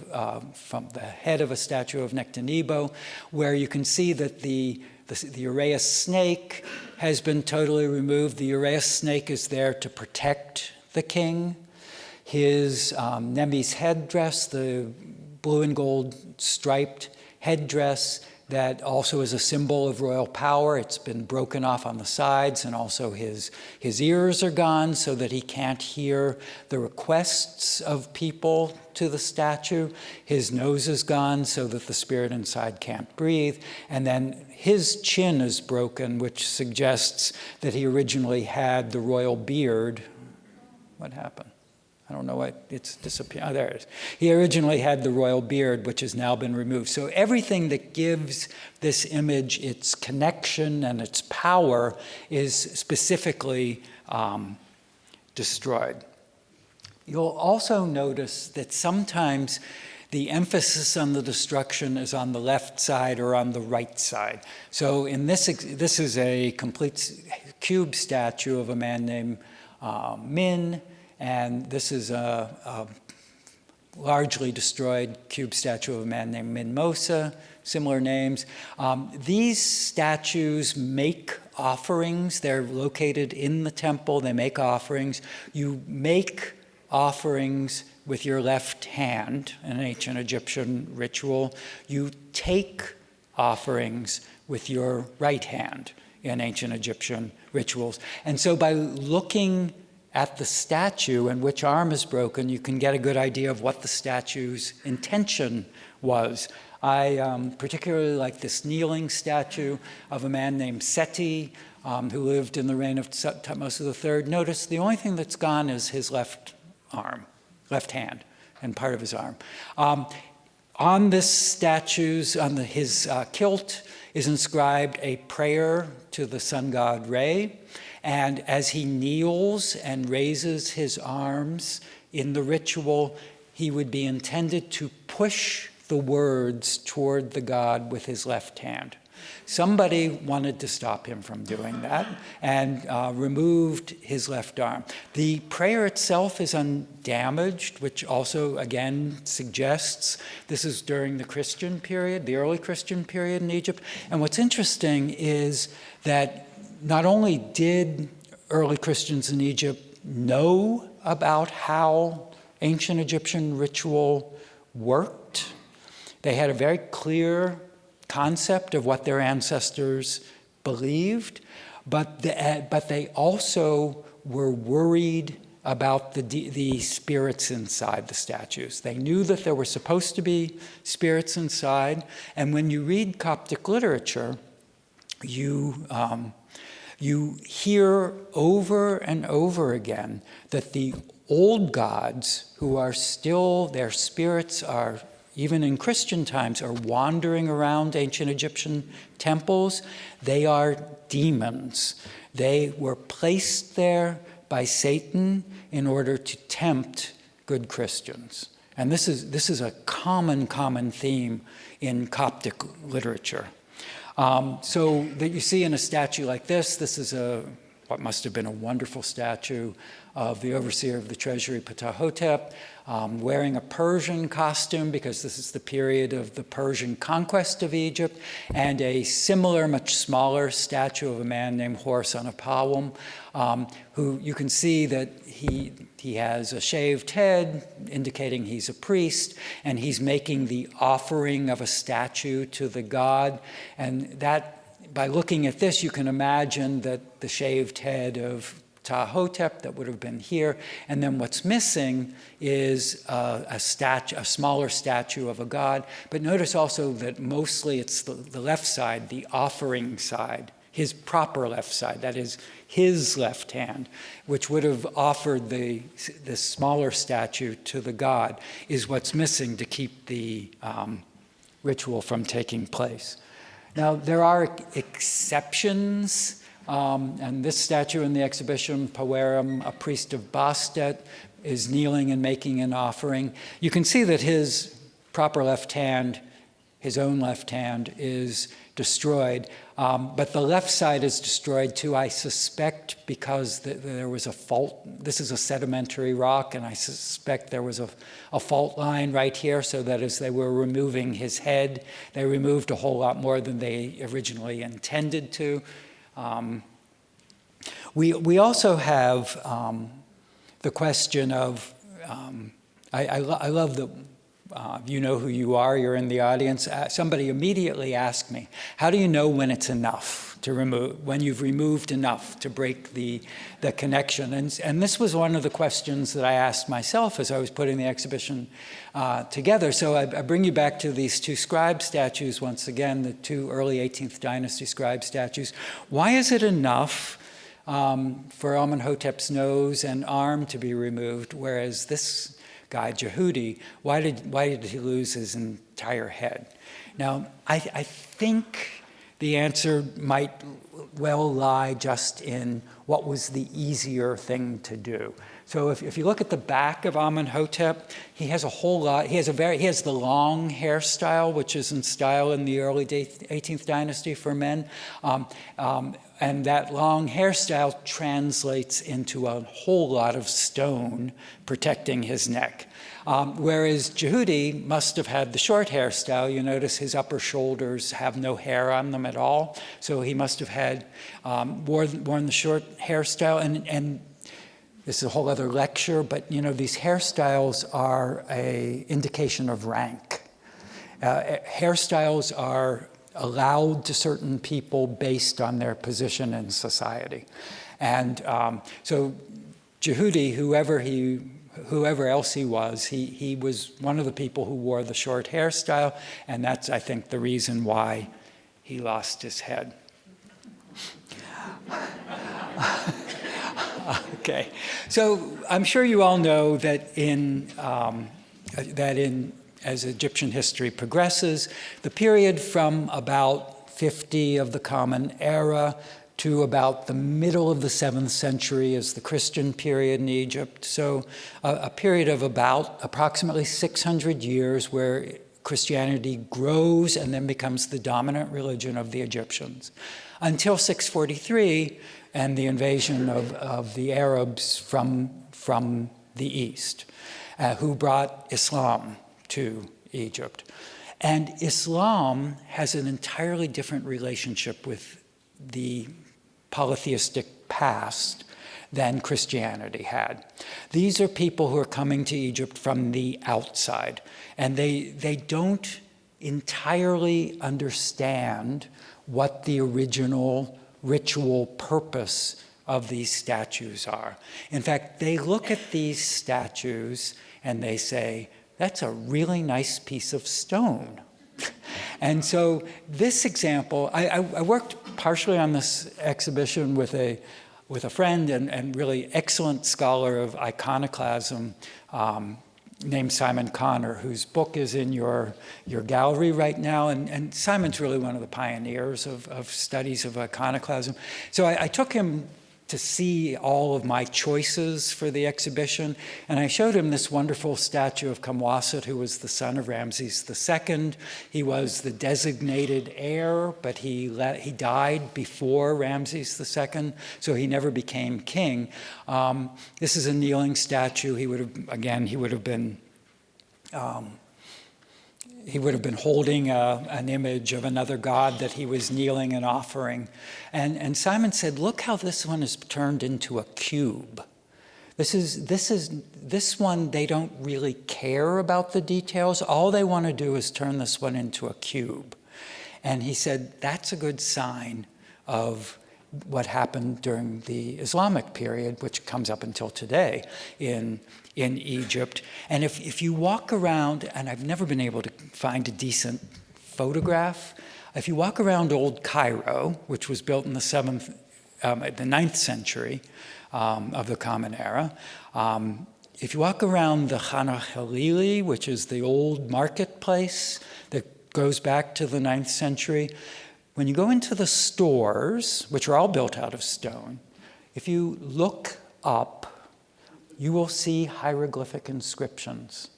from the head of a statue of Nectanebo, where you can see that the Uraeus snake has been totally removed. The Uraeus snake is there to protect the king. His Nemes headdress, the blue and gold striped headdress that also is a symbol of royal power. It's been broken off on the sides, and also his ears are gone so that he can't hear the requests of people to the statue. His nose is gone so that the spirit inside can't breathe. And then his chin is broken, which suggests that he originally had the royal beard. What happened? I don't know what, it's disappeared. Oh, there it is. He originally had the royal beard, which has now been removed. So everything that gives this image its connection and its power is specifically destroyed. You'll also notice that sometimes the emphasis on the destruction is on the left side or on the right side. So in this is a complete cube statue of a man named Min, and this is a largely destroyed cube statue of a man named Minmosa, similar names. These statues make offerings. They're located in the temple. They make offerings. You make offerings with your left hand, an ancient Egyptian ritual. You take offerings with your right hand in ancient Egyptian rituals. And so by looking at the statue and which arm is broken, you can get a good idea of what the statue's intention was. I particularly like this kneeling statue of a man named Seti, who lived in the reign of Thutmose III. Notice the only thing that's gone is his left hand, and part of his arm. On this statue's, his kilt is inscribed a prayer to the sun god Re. And as he kneels and raises his arms in the ritual, he would be intended to push the words toward the god with his left hand. Somebody wanted to stop him from doing that and removed his left arm. The prayer itself is undamaged, which also, again, suggests this is during the Christian period, the early Christian period in Egypt. And what's interesting is that not only did early Christians in Egypt know about how ancient Egyptian ritual worked, they had a very clear concept of what their ancestors believed, but they also were worried about the spirits inside the statues. They knew that there were supposed to be spirits inside, and when you read Coptic literature, you hear over and over again that the old gods, who are still, their spirits are, even in Christian times, are wandering around ancient Egyptian temples. They are demons. They were placed there by Satan in order to tempt good Christians. And this is a common theme in Coptic literature. So that you see in a statue like this is what must have been a wonderful statue of the overseer of the treasury, Ptahhotep, wearing a Persian costume, because this is the period of the Persian conquest of Egypt, and a similar, much smaller statue of a man named Hor, son of Pawum, who you can see that he has a shaved head, indicating he's a priest, and he's making the offering of a statue to the god. And that, by looking at this, you can imagine that the shaved head of Ptahhotep that would have been here, and then what's missing is a smaller statue of a god. But notice also that mostly it's the left side, the offering side, his proper left side, that is his left hand, which would have offered the smaller statue to the god, is what's missing to keep the ritual from taking place. Now, there are exceptions. And this statue in the exhibition, Pawerim, a priest of Bastet, is kneeling and making an offering. You can see that his proper left hand, his own left hand, is destroyed. But the left side is destroyed too, I suspect, because there was a fault. This is a sedimentary rock, and I suspect there was a fault line right here, so that as they were removing his head, they removed a whole lot more than they originally intended to. We also have the question of, I love that you know who you are, you're in the audience. Somebody immediately asked me, how do you know when it's enough to remove, when you've removed enough to break the connection? And this was one of the questions that I asked myself as I was putting the exhibition together. So I bring you back to these two scribe statues once again, the two early 18th dynasty scribe statues. Why is it enough for Amenhotep's nose and arm to be removed, whereas this guy, Jehudi, why did he lose his entire head? Now, I think the answer might well lie just in what was the easier thing to do. So if you look at the back of Amenhotep, he has a whole lot. He has the long hairstyle, which is in style in the early 18th dynasty for men, and that long hairstyle translates into a whole lot of stone protecting his neck. Whereas Jehudi must have had the short hairstyle. You notice his upper shoulders have no hair on them at all, so he must have had worn the short hairstyle. And this is a whole other lecture, but you know, these hairstyles are an indication of rank. Hairstyles are allowed to certain people based on their position in society. And so Jehudi, whoever else he was one of the people who wore the short hairstyle, and that's, I think, the reason why he lost his head. Okay, so I'm sure you all know that as Egyptian history progresses, the period from about 50 of the Common Era to about the middle of the 7th century is the Christian period in Egypt. So a period of about approximately 600 years where Christianity grows and then becomes the dominant religion of the Egyptians. Until 643 and the invasion of the Arabs from the east, who brought Islam to Egypt. And Islam has an entirely different relationship with the polytheistic past than Christianity had. These are people who are coming to Egypt from the outside, and they don't entirely understand what the original ritual purpose of these statues are. In fact, they look at these statues and they say, that's a really nice piece of stone. And so this example, I worked partially on this exhibition with a friend and really excellent scholar of iconoclasm named Simon Connor, whose book is in your gallery right now. And Simon's really one of the pioneers of studies of iconoclasm. So I took him to see all of my choices for the exhibition. And I showed him this wonderful statue of Kamwaset, who was the son of Ramses II. He was the designated heir, but he died before Ramses II, so he never became king. This is a kneeling statue. He would have been holding an image of another god that he was kneeling and offering. And Simon said, look how this one is turned into a cube. This one, they don't really care about the details. All they want to do is turn this one into a cube. And he said, that's a good sign of what happened during the Islamic period, which comes up until today in Egypt. And if you walk around, and I've never been able to find a decent photograph, if you walk around Old Cairo, which was built in the 9th century of the Common Era, if you walk around the Khana Khalili, which is the old marketplace that goes back to the 9th century, when you go into the stores, which are all built out of stone, if you look up, you will see hieroglyphic inscriptions.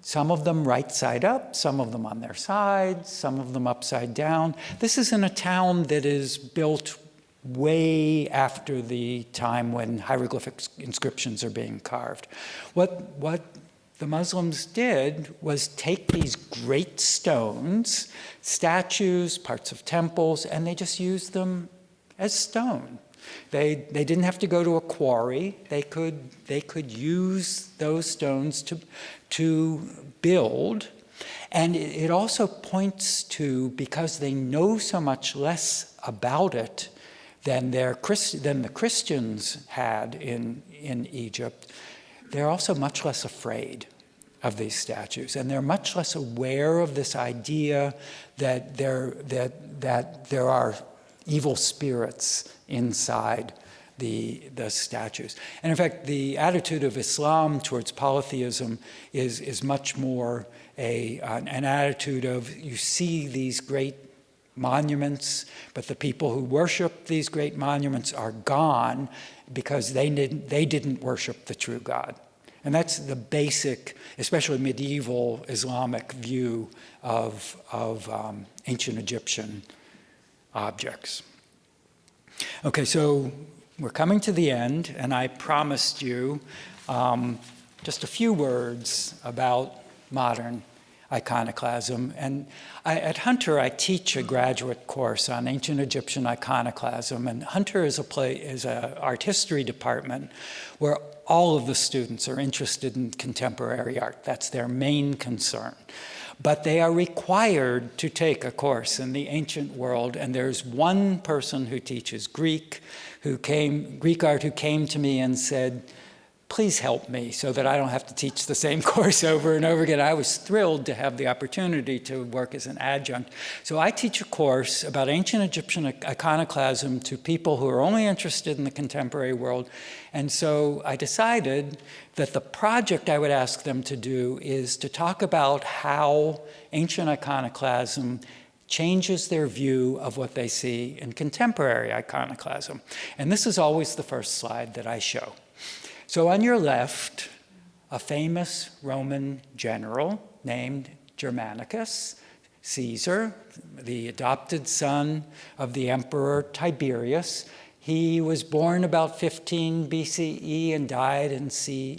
Some of them right side up, some of them on their sides, some of them upside down. This is in a town that is built way after the time when hieroglyphic inscriptions are being carved. What the Muslims did was take these great stones, statues, parts of temples, and they just used them as stone. They didn't have to go to a quarry. They could use those stones to build. And it also points to, because they know so much less about it than the Christians had in Egypt, they're also much less afraid of these statues, and they're much less aware of this idea that there are evil spirits inside the statues. And in fact, the attitude of Islam towards polytheism is much more an attitude of, you see these great monuments, but the people who worship these great monuments are gone because they didn't worship the true God. And that's the basic, especially medieval Islamic view of ancient Egyptian objects. Okay, so we're coming to the end, and I promised you just a few words about modern iconoclasm. And at Hunter, I teach a graduate course on ancient Egyptian iconoclasm, and Hunter is an art history department where all of the students are interested in contemporary art. That's their main concern. But they are required to take a course in the ancient world, and there's one person who teaches Greek art, who came to me and said, please help me so that I don't have to teach the same course over and over again. I was thrilled to have the opportunity to work as an adjunct. So I teach a course about ancient Egyptian iconoclasm to people who are only interested in the contemporary world. And so I decided that the project I would ask them to do is to talk about how ancient iconoclasm changes their view of what they see in contemporary iconoclasm. And this is always the first slide that I show. So on your left, a famous Roman general named Germanicus, Caesar, the adopted son of the emperor Tiberius. He was born about 15 BCE and died in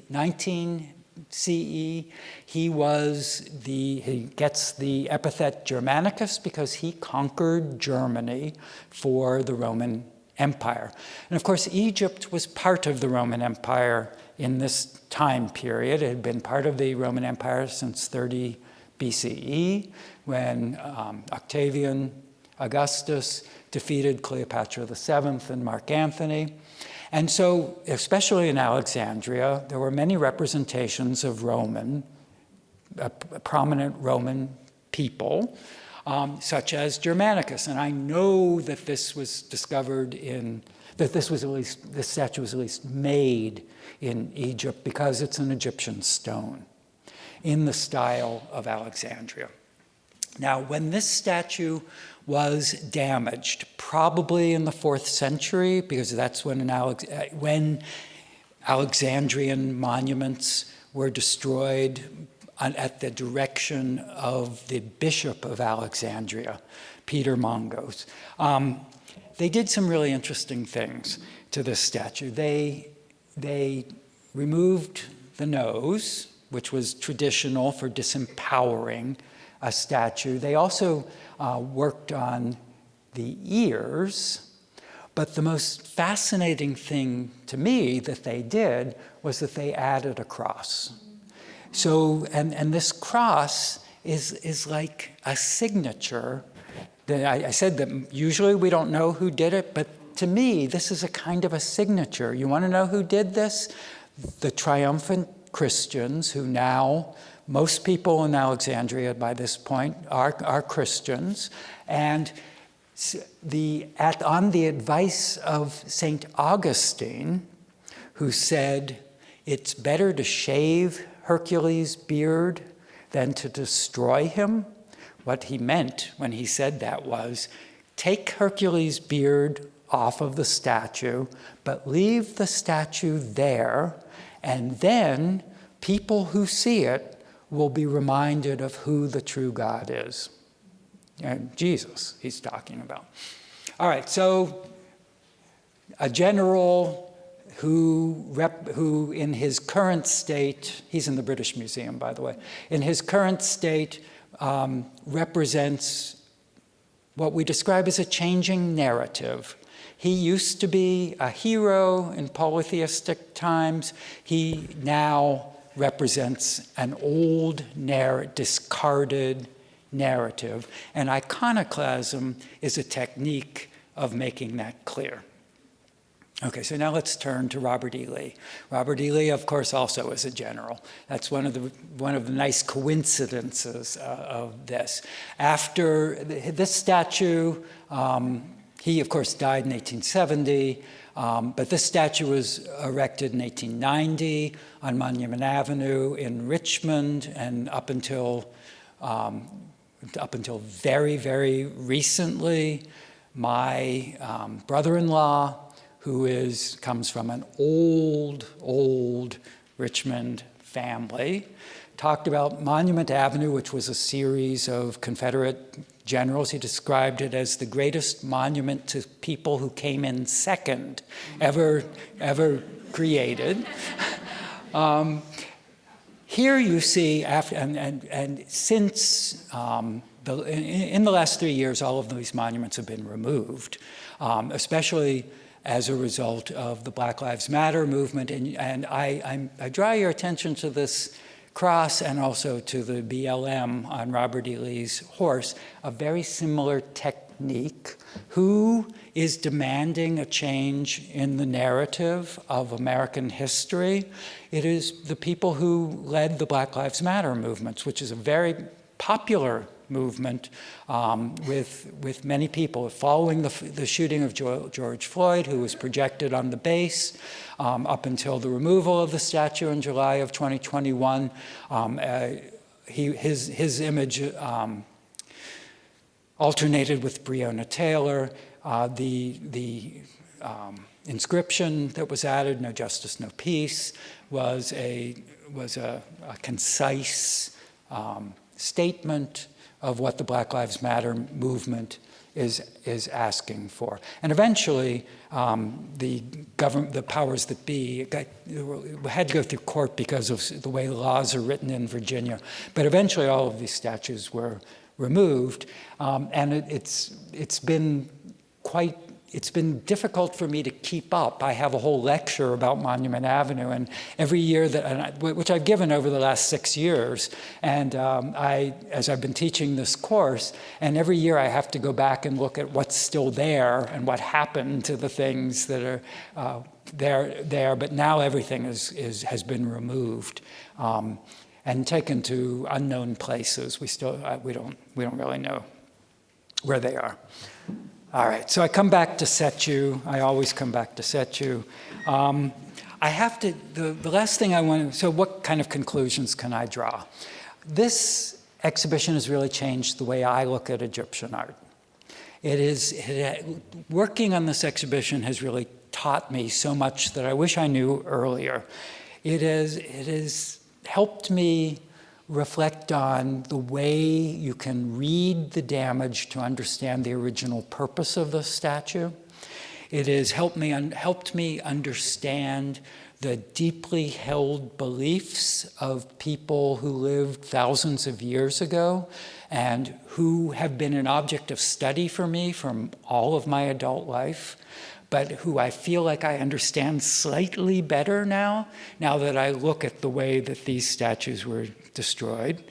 19 CE. He gets the epithet Germanicus because he conquered Germany for the Roman Empire. And of course, Egypt was part of the Roman Empire in this time period. It had been part of the Roman Empire since 30 BCE, when Octavian Augustus defeated Cleopatra VII and Mark Antony. And so, especially in Alexandria, there were many representations of prominent Roman people, such as Germanicus. And I know that this was discovered this statue was at least made in Egypt because it's an Egyptian stone in the style of Alexandria. Now, when this statue was damaged, probably in the 4th century, because that's when Alexandrian monuments were destroyed at the direction of the Bishop of Alexandria, Peter Mongos. They did some really interesting things to this statue. They removed the nose, which was traditional for disempowering a statue. They also worked on the ears, but the most fascinating thing to me that they did was that they added a cross. So, and this cross is like a signature. I said that usually we don't know who did it, but to me, this is a kind of a signature. You want to know who did this? The triumphant Christians, who now, most people in Alexandria by this point are Christians, and on the advice of St. Augustine, who said, it's better to shave Hercules' beard than to destroy him. What he meant when he said that was, take Hercules' beard off of the statue, but leave the statue there, and then people who see it will be reminded of who the true God is. And Jesus, he's talking about. All right, so a general who in his current state, he's in the British Museum, by the way, in his current state represents what we describe as a changing narrative. He used to be a hero in polytheistic times. He now represents an old, discarded narrative. And iconoclasm is a technique of making that clear. Okay, so now let's turn to Robert E. Lee. Robert E. Lee, of course, also is a general. That's one of the nice coincidences of this. After this statue, he, of course, died in 1870, but this statue was erected in 1890 on Monument Avenue in Richmond, and up until very, very recently, my brother-in-law, who comes from an old Richmond family, talked about Monument Avenue, which was a series of Confederate generals. He described it as the greatest monument to people who came in second ever created. Here you see, and since in the last 3 years, all of these monuments have been removed, especially as a result of the Black Lives Matter movement. And I draw your attention to this cross and also to the BLM on Robert E. Lee's horse, a very similar technique. Who is demanding a change in the narrative of American history? It is the people who led the Black Lives Matter movements, which is a very popular movement with many people, following the shooting of George Floyd, who was projected on the base, up until the removal of the statue in July of 2021. His image alternated with Breonna Taylor. The inscription that was added, "No Justice, No Peace," was a concise statement of what the Black Lives Matter movement is asking for. And eventually, the powers that be had to go through court because of the way the laws are written in Virginia. But eventually, all of these statues were removed, and it's been quite it's been difficult for me to keep up. I have a whole lecture about Monument Avenue, and every year which I've given over the last 6 years, and as I've been teaching this course, and every year I have to go back and look at what's still there and what happened to the things that are there, but now everything has been removed and taken to unknown places. We don't really know where they are. All right, so I come back to Setu. I always come back to Setu. I have to, the last thing I want to, so what kind of conclusions can I draw? This exhibition has really changed the way I look at Egyptian art. Working on this exhibition has really taught me so much that I wish I knew earlier. It has helped me reflect on the way you can read the damage to understand the original purpose of the statue. It has helped me understand the deeply held beliefs of people who lived thousands of years ago and who have been an object of study for me from all of my adult life, but who I feel like I understand slightly better now that I look at the way that these statues were destroyed.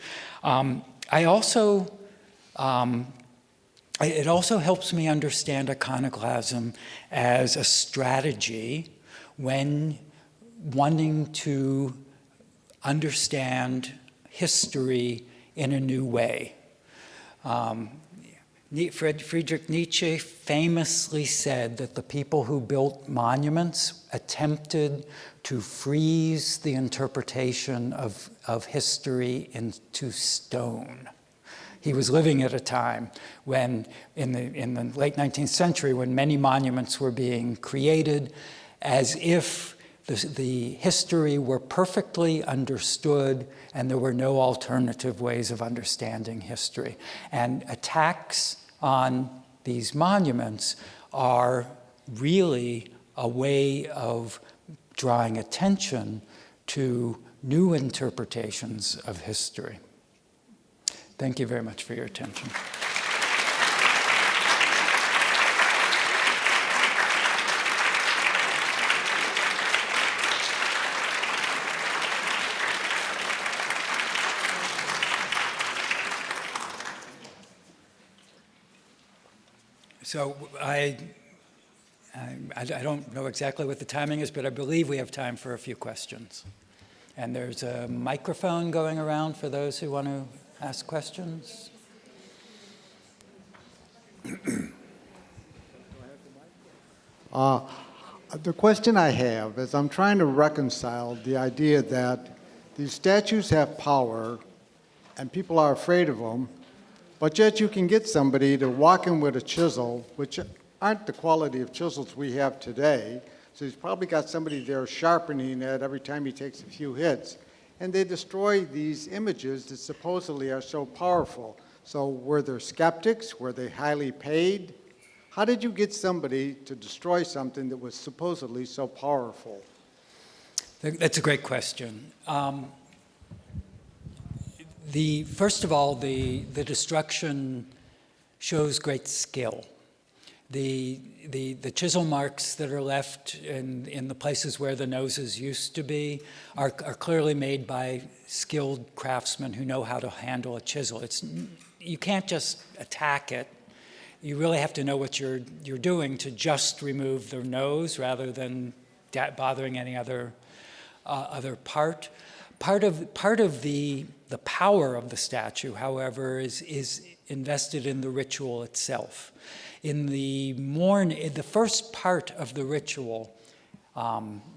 It also helps me understand iconoclasm as a strategy when wanting to understand history in a new way. Friedrich Nietzsche famously said that the people who built monuments attempted to freeze the interpretation of history into stone. He was living at a time when, in the late 19th century, when many monuments were being created as if the history were perfectly understood and there were no alternative ways of understanding history. And attacks on these monuments are really a way of drawing attention to new interpretations of history. Thank you very much for your attention. So I don't know exactly what the timing is, but I believe we have time for a few questions. And there's a microphone going around for those who want to ask questions. The question I have is I'm trying to reconcile the idea that these statues have power and people are afraid of them, but yet you can get somebody to walk in with a chisel, which aren't the quality of chisels we have today. So he's probably got somebody there sharpening it every time he takes a few hits. And they destroy these images that supposedly are so powerful. So were there skeptics? Were they highly paid? How did you get somebody to destroy something that was supposedly so powerful? That's a great question. First of all, the destruction shows great skill. The chisel marks that are left in the places where the noses used to be are clearly made by skilled craftsmen who know how to handle a chisel. You can't just attack it. You really have to know what you're doing to just remove the nose rather than bothering any other part. Part of the power of the statue, however, is invested in the ritual itself. In the first part of the ritual,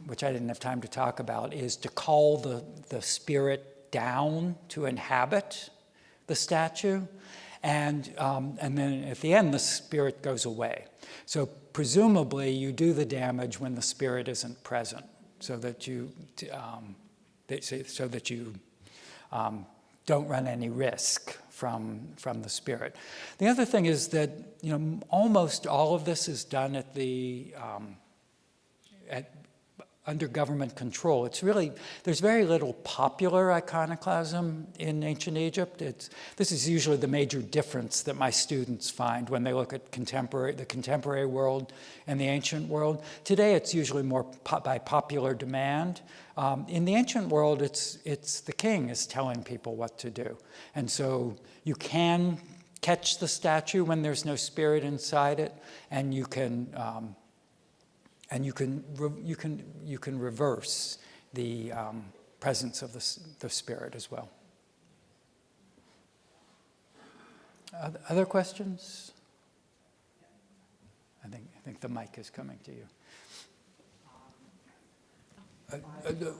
which I didn't have time to talk about, is to call the spirit down to inhabit the statue, and then at the end the spirit goes away. So presumably you do the damage when the spirit isn't present, so that you don't run any risk from the spirit. The other thing is that almost all of this is done at under government control. It's really, there's very little popular iconoclasm in ancient Egypt. This is usually the major difference that my students find when they look at the contemporary world and the ancient world. Today, it's usually more by popular demand. In the ancient world, it's the king is telling people what to do. And so you can catch the statue when there's no spirit inside it, and you can reverse the presence of the spirit as well. Other questions? I think the mic is coming to you.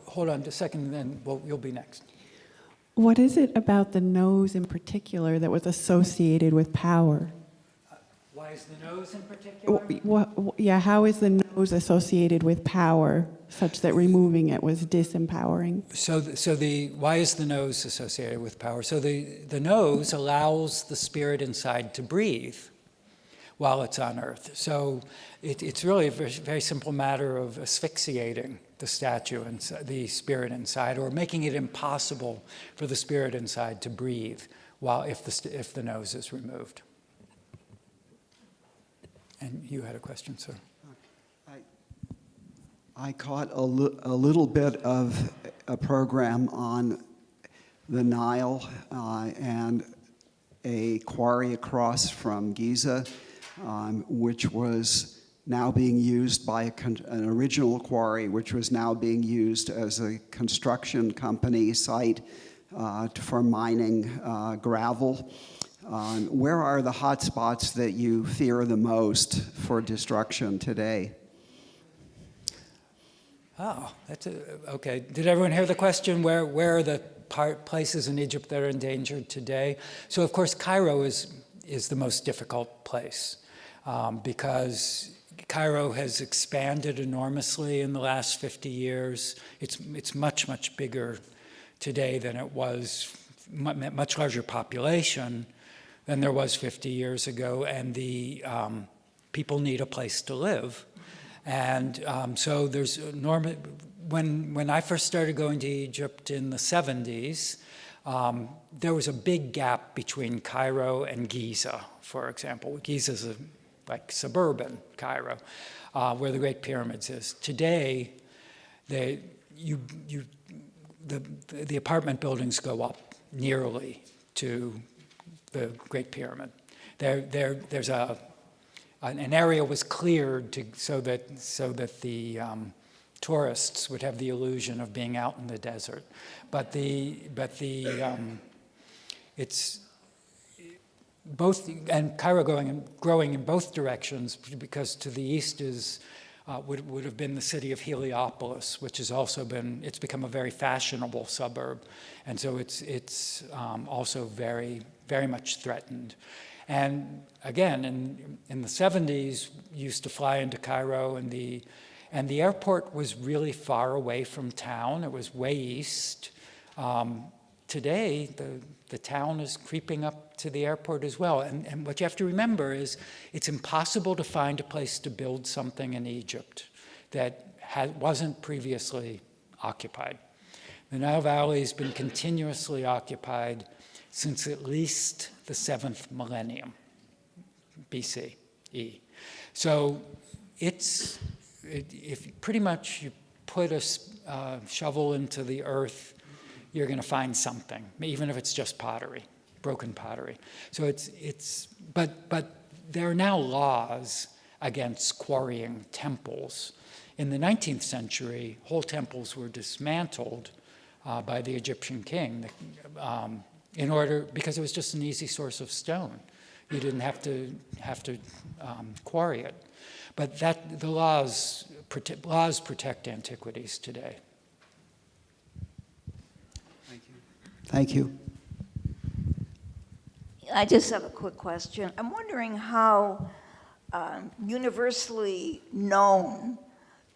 Hold on just a second, and then you'll be next. What is it about the nose in particular that was associated with power? Why is the nose in particular? How is the nose associated with power such that removing it was disempowering? Why is the nose associated with power? So the nose allows the spirit inside to breathe while it's on earth. So it's really a very, very simple matter of asphyxiating the statue and the spirit inside, or making it impossible for the spirit inside to breathe if the nose is removed. And you had a question, sir. I caught a little bit of a program on the Nile and a quarry across from Giza, which was now being used by an original quarry, which was now being used as a construction company site for mining gravel. Where are the hot spots that you fear the most for destruction today? Oh, okay. Did everyone hear the question? Where are the places in Egypt that are endangered today? So, of course, Cairo is the most difficult place because Cairo has expanded enormously in the last 50 years. It's much, much bigger today than it was, much larger population than there was 50 years ago, and the people need a place to live. And so there's enormous, when I first started going to Egypt in the 70s, there was a big gap between Cairo and Giza, for example. Giza's like suburban Cairo, where the Great Pyramids is. Today, the apartment buildings go up nearly to the Great Pyramid. There's an area was cleared so that the tourists would have the illusion of being out in the desert, but it's both, and Cairo growing in both directions, because to the east would have been the city of Heliopolis, which has also it's become a very fashionable suburb, and so it's also very, very much threatened. And again, in the 70s, used to fly into Cairo, and the airport was really far away from town. It was way east. Today, the town is creeping up to the airport as well. And what you have to remember is it's impossible to find a place to build something in Egypt that wasn't previously occupied. The Nile Valley has been continuously occupied since at least the 7th millennium BCE. So if pretty much you put a shovel into the earth, you're going to find something, even if it's just pottery, broken pottery. So but there are now laws against quarrying temples. In the 19th century, whole temples were dismantled by the Egyptian king because it was just an easy source of stone. You didn't have to quarry it. But the laws protect antiquities today. Thank you. I just have a quick question. I'm wondering how universally known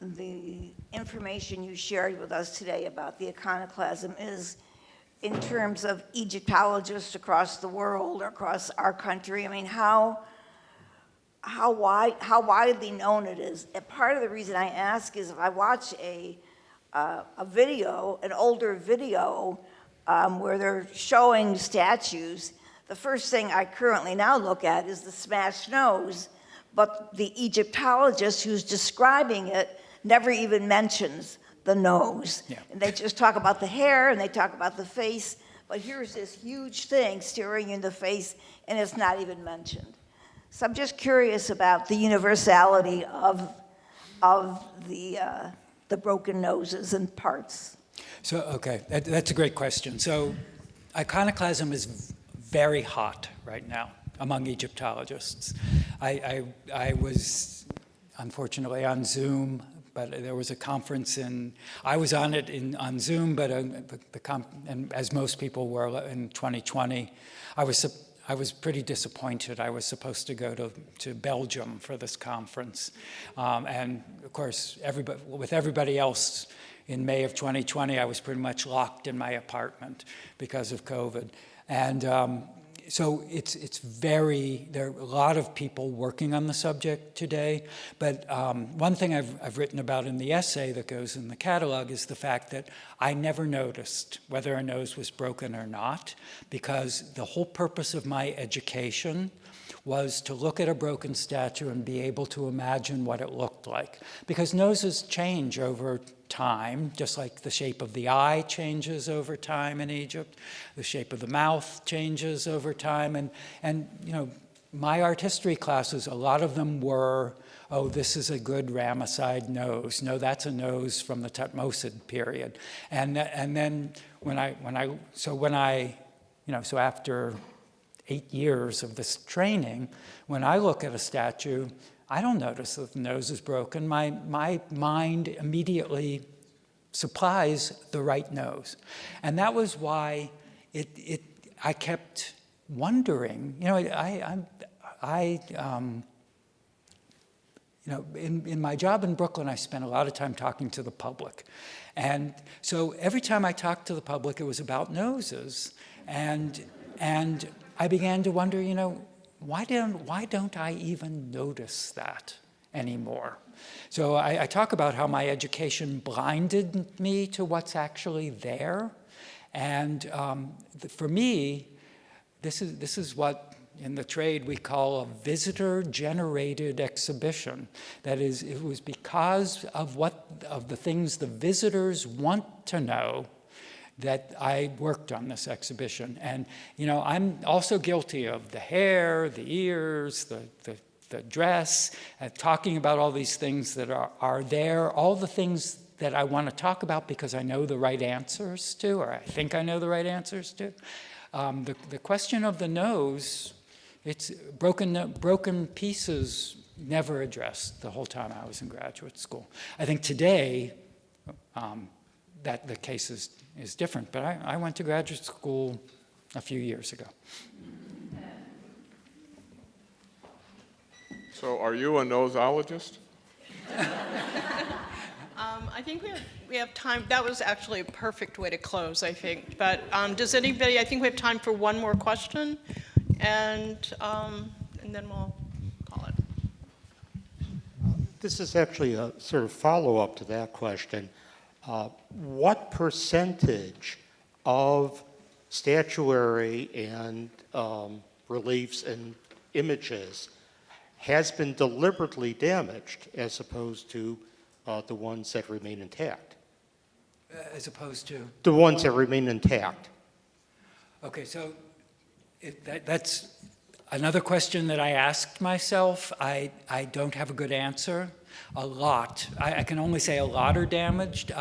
the information you shared with us today about the iconoclasm is in terms of Egyptologists across the world or across our country. I mean, how how widely known it is. And part of the reason I ask is if I watch a video, an older video, where they're showing statues, the first thing I currently now look at is the smashed nose, but the Egyptologist who's describing it never even mentions the nose. Yeah. And they just talk about the hair and they talk about the face, but here's this huge thing staring you in the face and it's not even mentioned. So I'm just curious about the universality of the broken noses and parts. So, okay, that's a great question. So, iconoclasm is very hot right now among Egyptologists. I was unfortunately on Zoom, but there was a conference I was on it on Zoom, but and as most people were in 2020, I was pretty disappointed. I was supposed to go to Belgium for this conference. And of course, with everybody else in May of 2020, I was pretty much locked in my apartment because of COVID. And so there are a lot of people working on the subject today. But one thing I've written about in the essay that goes in the catalog is the fact that I never noticed whether a nose was broken or not, because the whole purpose of my education was to look at a broken statue and be able to imagine what it looked like. Because noses change over time, just like the shape of the eye changes over time in Egypt, the shape of the mouth changes over time, and you know, my art history classes, a lot of them were, oh, this is a good Ramesside nose. No, that's a nose from the Tutmosid period. And then so after 8 years of this training, when I look at a statue, I don't notice that the nose is broken. My mind immediately supplies the right nose. And that was why I kept wondering, you know, in my job in Brooklyn, I spent a lot of time talking to the public. And so every time I talked to the public, it was about noses. And I began to wonder, you know, why don't I even notice that anymore? So I talk about how my education blinded me to what's actually there. And for me, this is what in the trade we call a visitor-generated exhibition. That is, it was because of the things the visitors want to know that I worked on this exhibition. And, you know, I'm also guilty of the hair, the ears, the dress, talking about all these things that are there, all the things that I want to talk about because I know the right answers to, or I think I know the right answers to. The question of the nose, it's broken pieces never addressed the whole time I was in graduate school. I think today, that the case is different, but I went to graduate school a few years ago. So are you a nosologist? I think we have time. That was actually a perfect way to close, I think. But does anybody, I think we have time for one more question, and then we'll call it. This is actually a sort of follow-up to that question. What percentage of statuary and reliefs and images has been deliberately damaged as opposed to the ones that remain intact? As opposed to? The ones that remain intact. Okay, so that's another question that I asked myself. I don't have a good answer. A lot. I can only say a lot are damaged.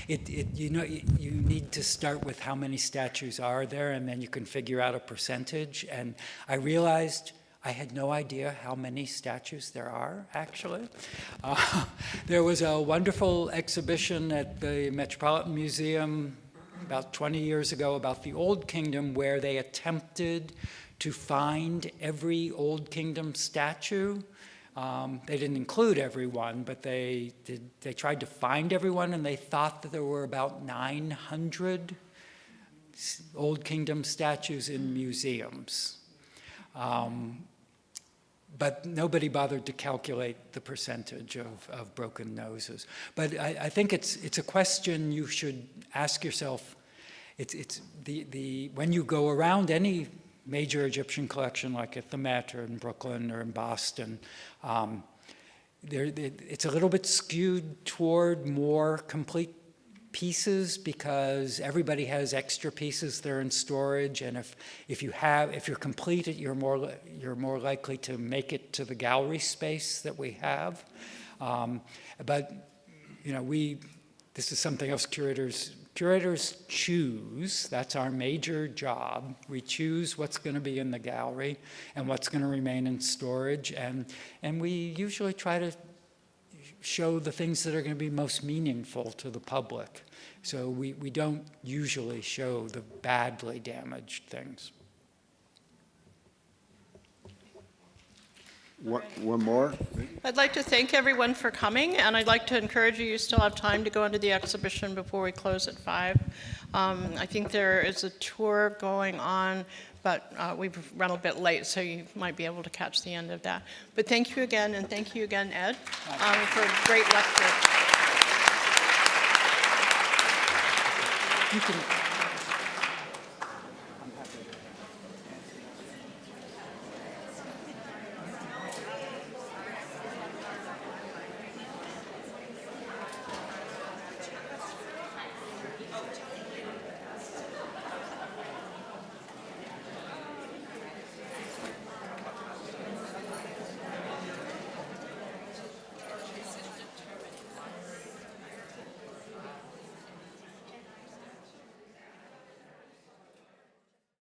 You need to start with how many statues are there, and then you can figure out a percentage. And I realized I had no idea how many statues there are, actually. There was a wonderful exhibition at the Metropolitan Museum about 20 years ago about the Old Kingdom, where they attempted to find every Old Kingdom statue. They didn't include everyone, but they tried to find everyone, and they thought that there were about 900 Old Kingdom statues in museums. but nobody bothered to calculate the percentage of broken noses. But I think it's a question you should ask yourself. It's when you go around any major Egyptian collection, like at the Met or in Brooklyn or in Boston, it's a little bit skewed toward more complete pieces because everybody has extra pieces that are in storage, and if you're complete, you're more likely to make it to the gallery space that we have. But this is something else curators choose. That's our major job. We choose what's going to be in the gallery and what's going to remain in storage, and we usually try to show the things that are going to be most meaningful to the public. So we don't usually show the badly damaged things. One more? I'd like to thank everyone for coming, and I'd like to encourage you still have time to go into the exhibition before we close at 5. I think there is a tour going on, but we've run a bit late, so you might be able to catch the end of that. But thank you again, and thank you again, Ed, for a great lecture. You can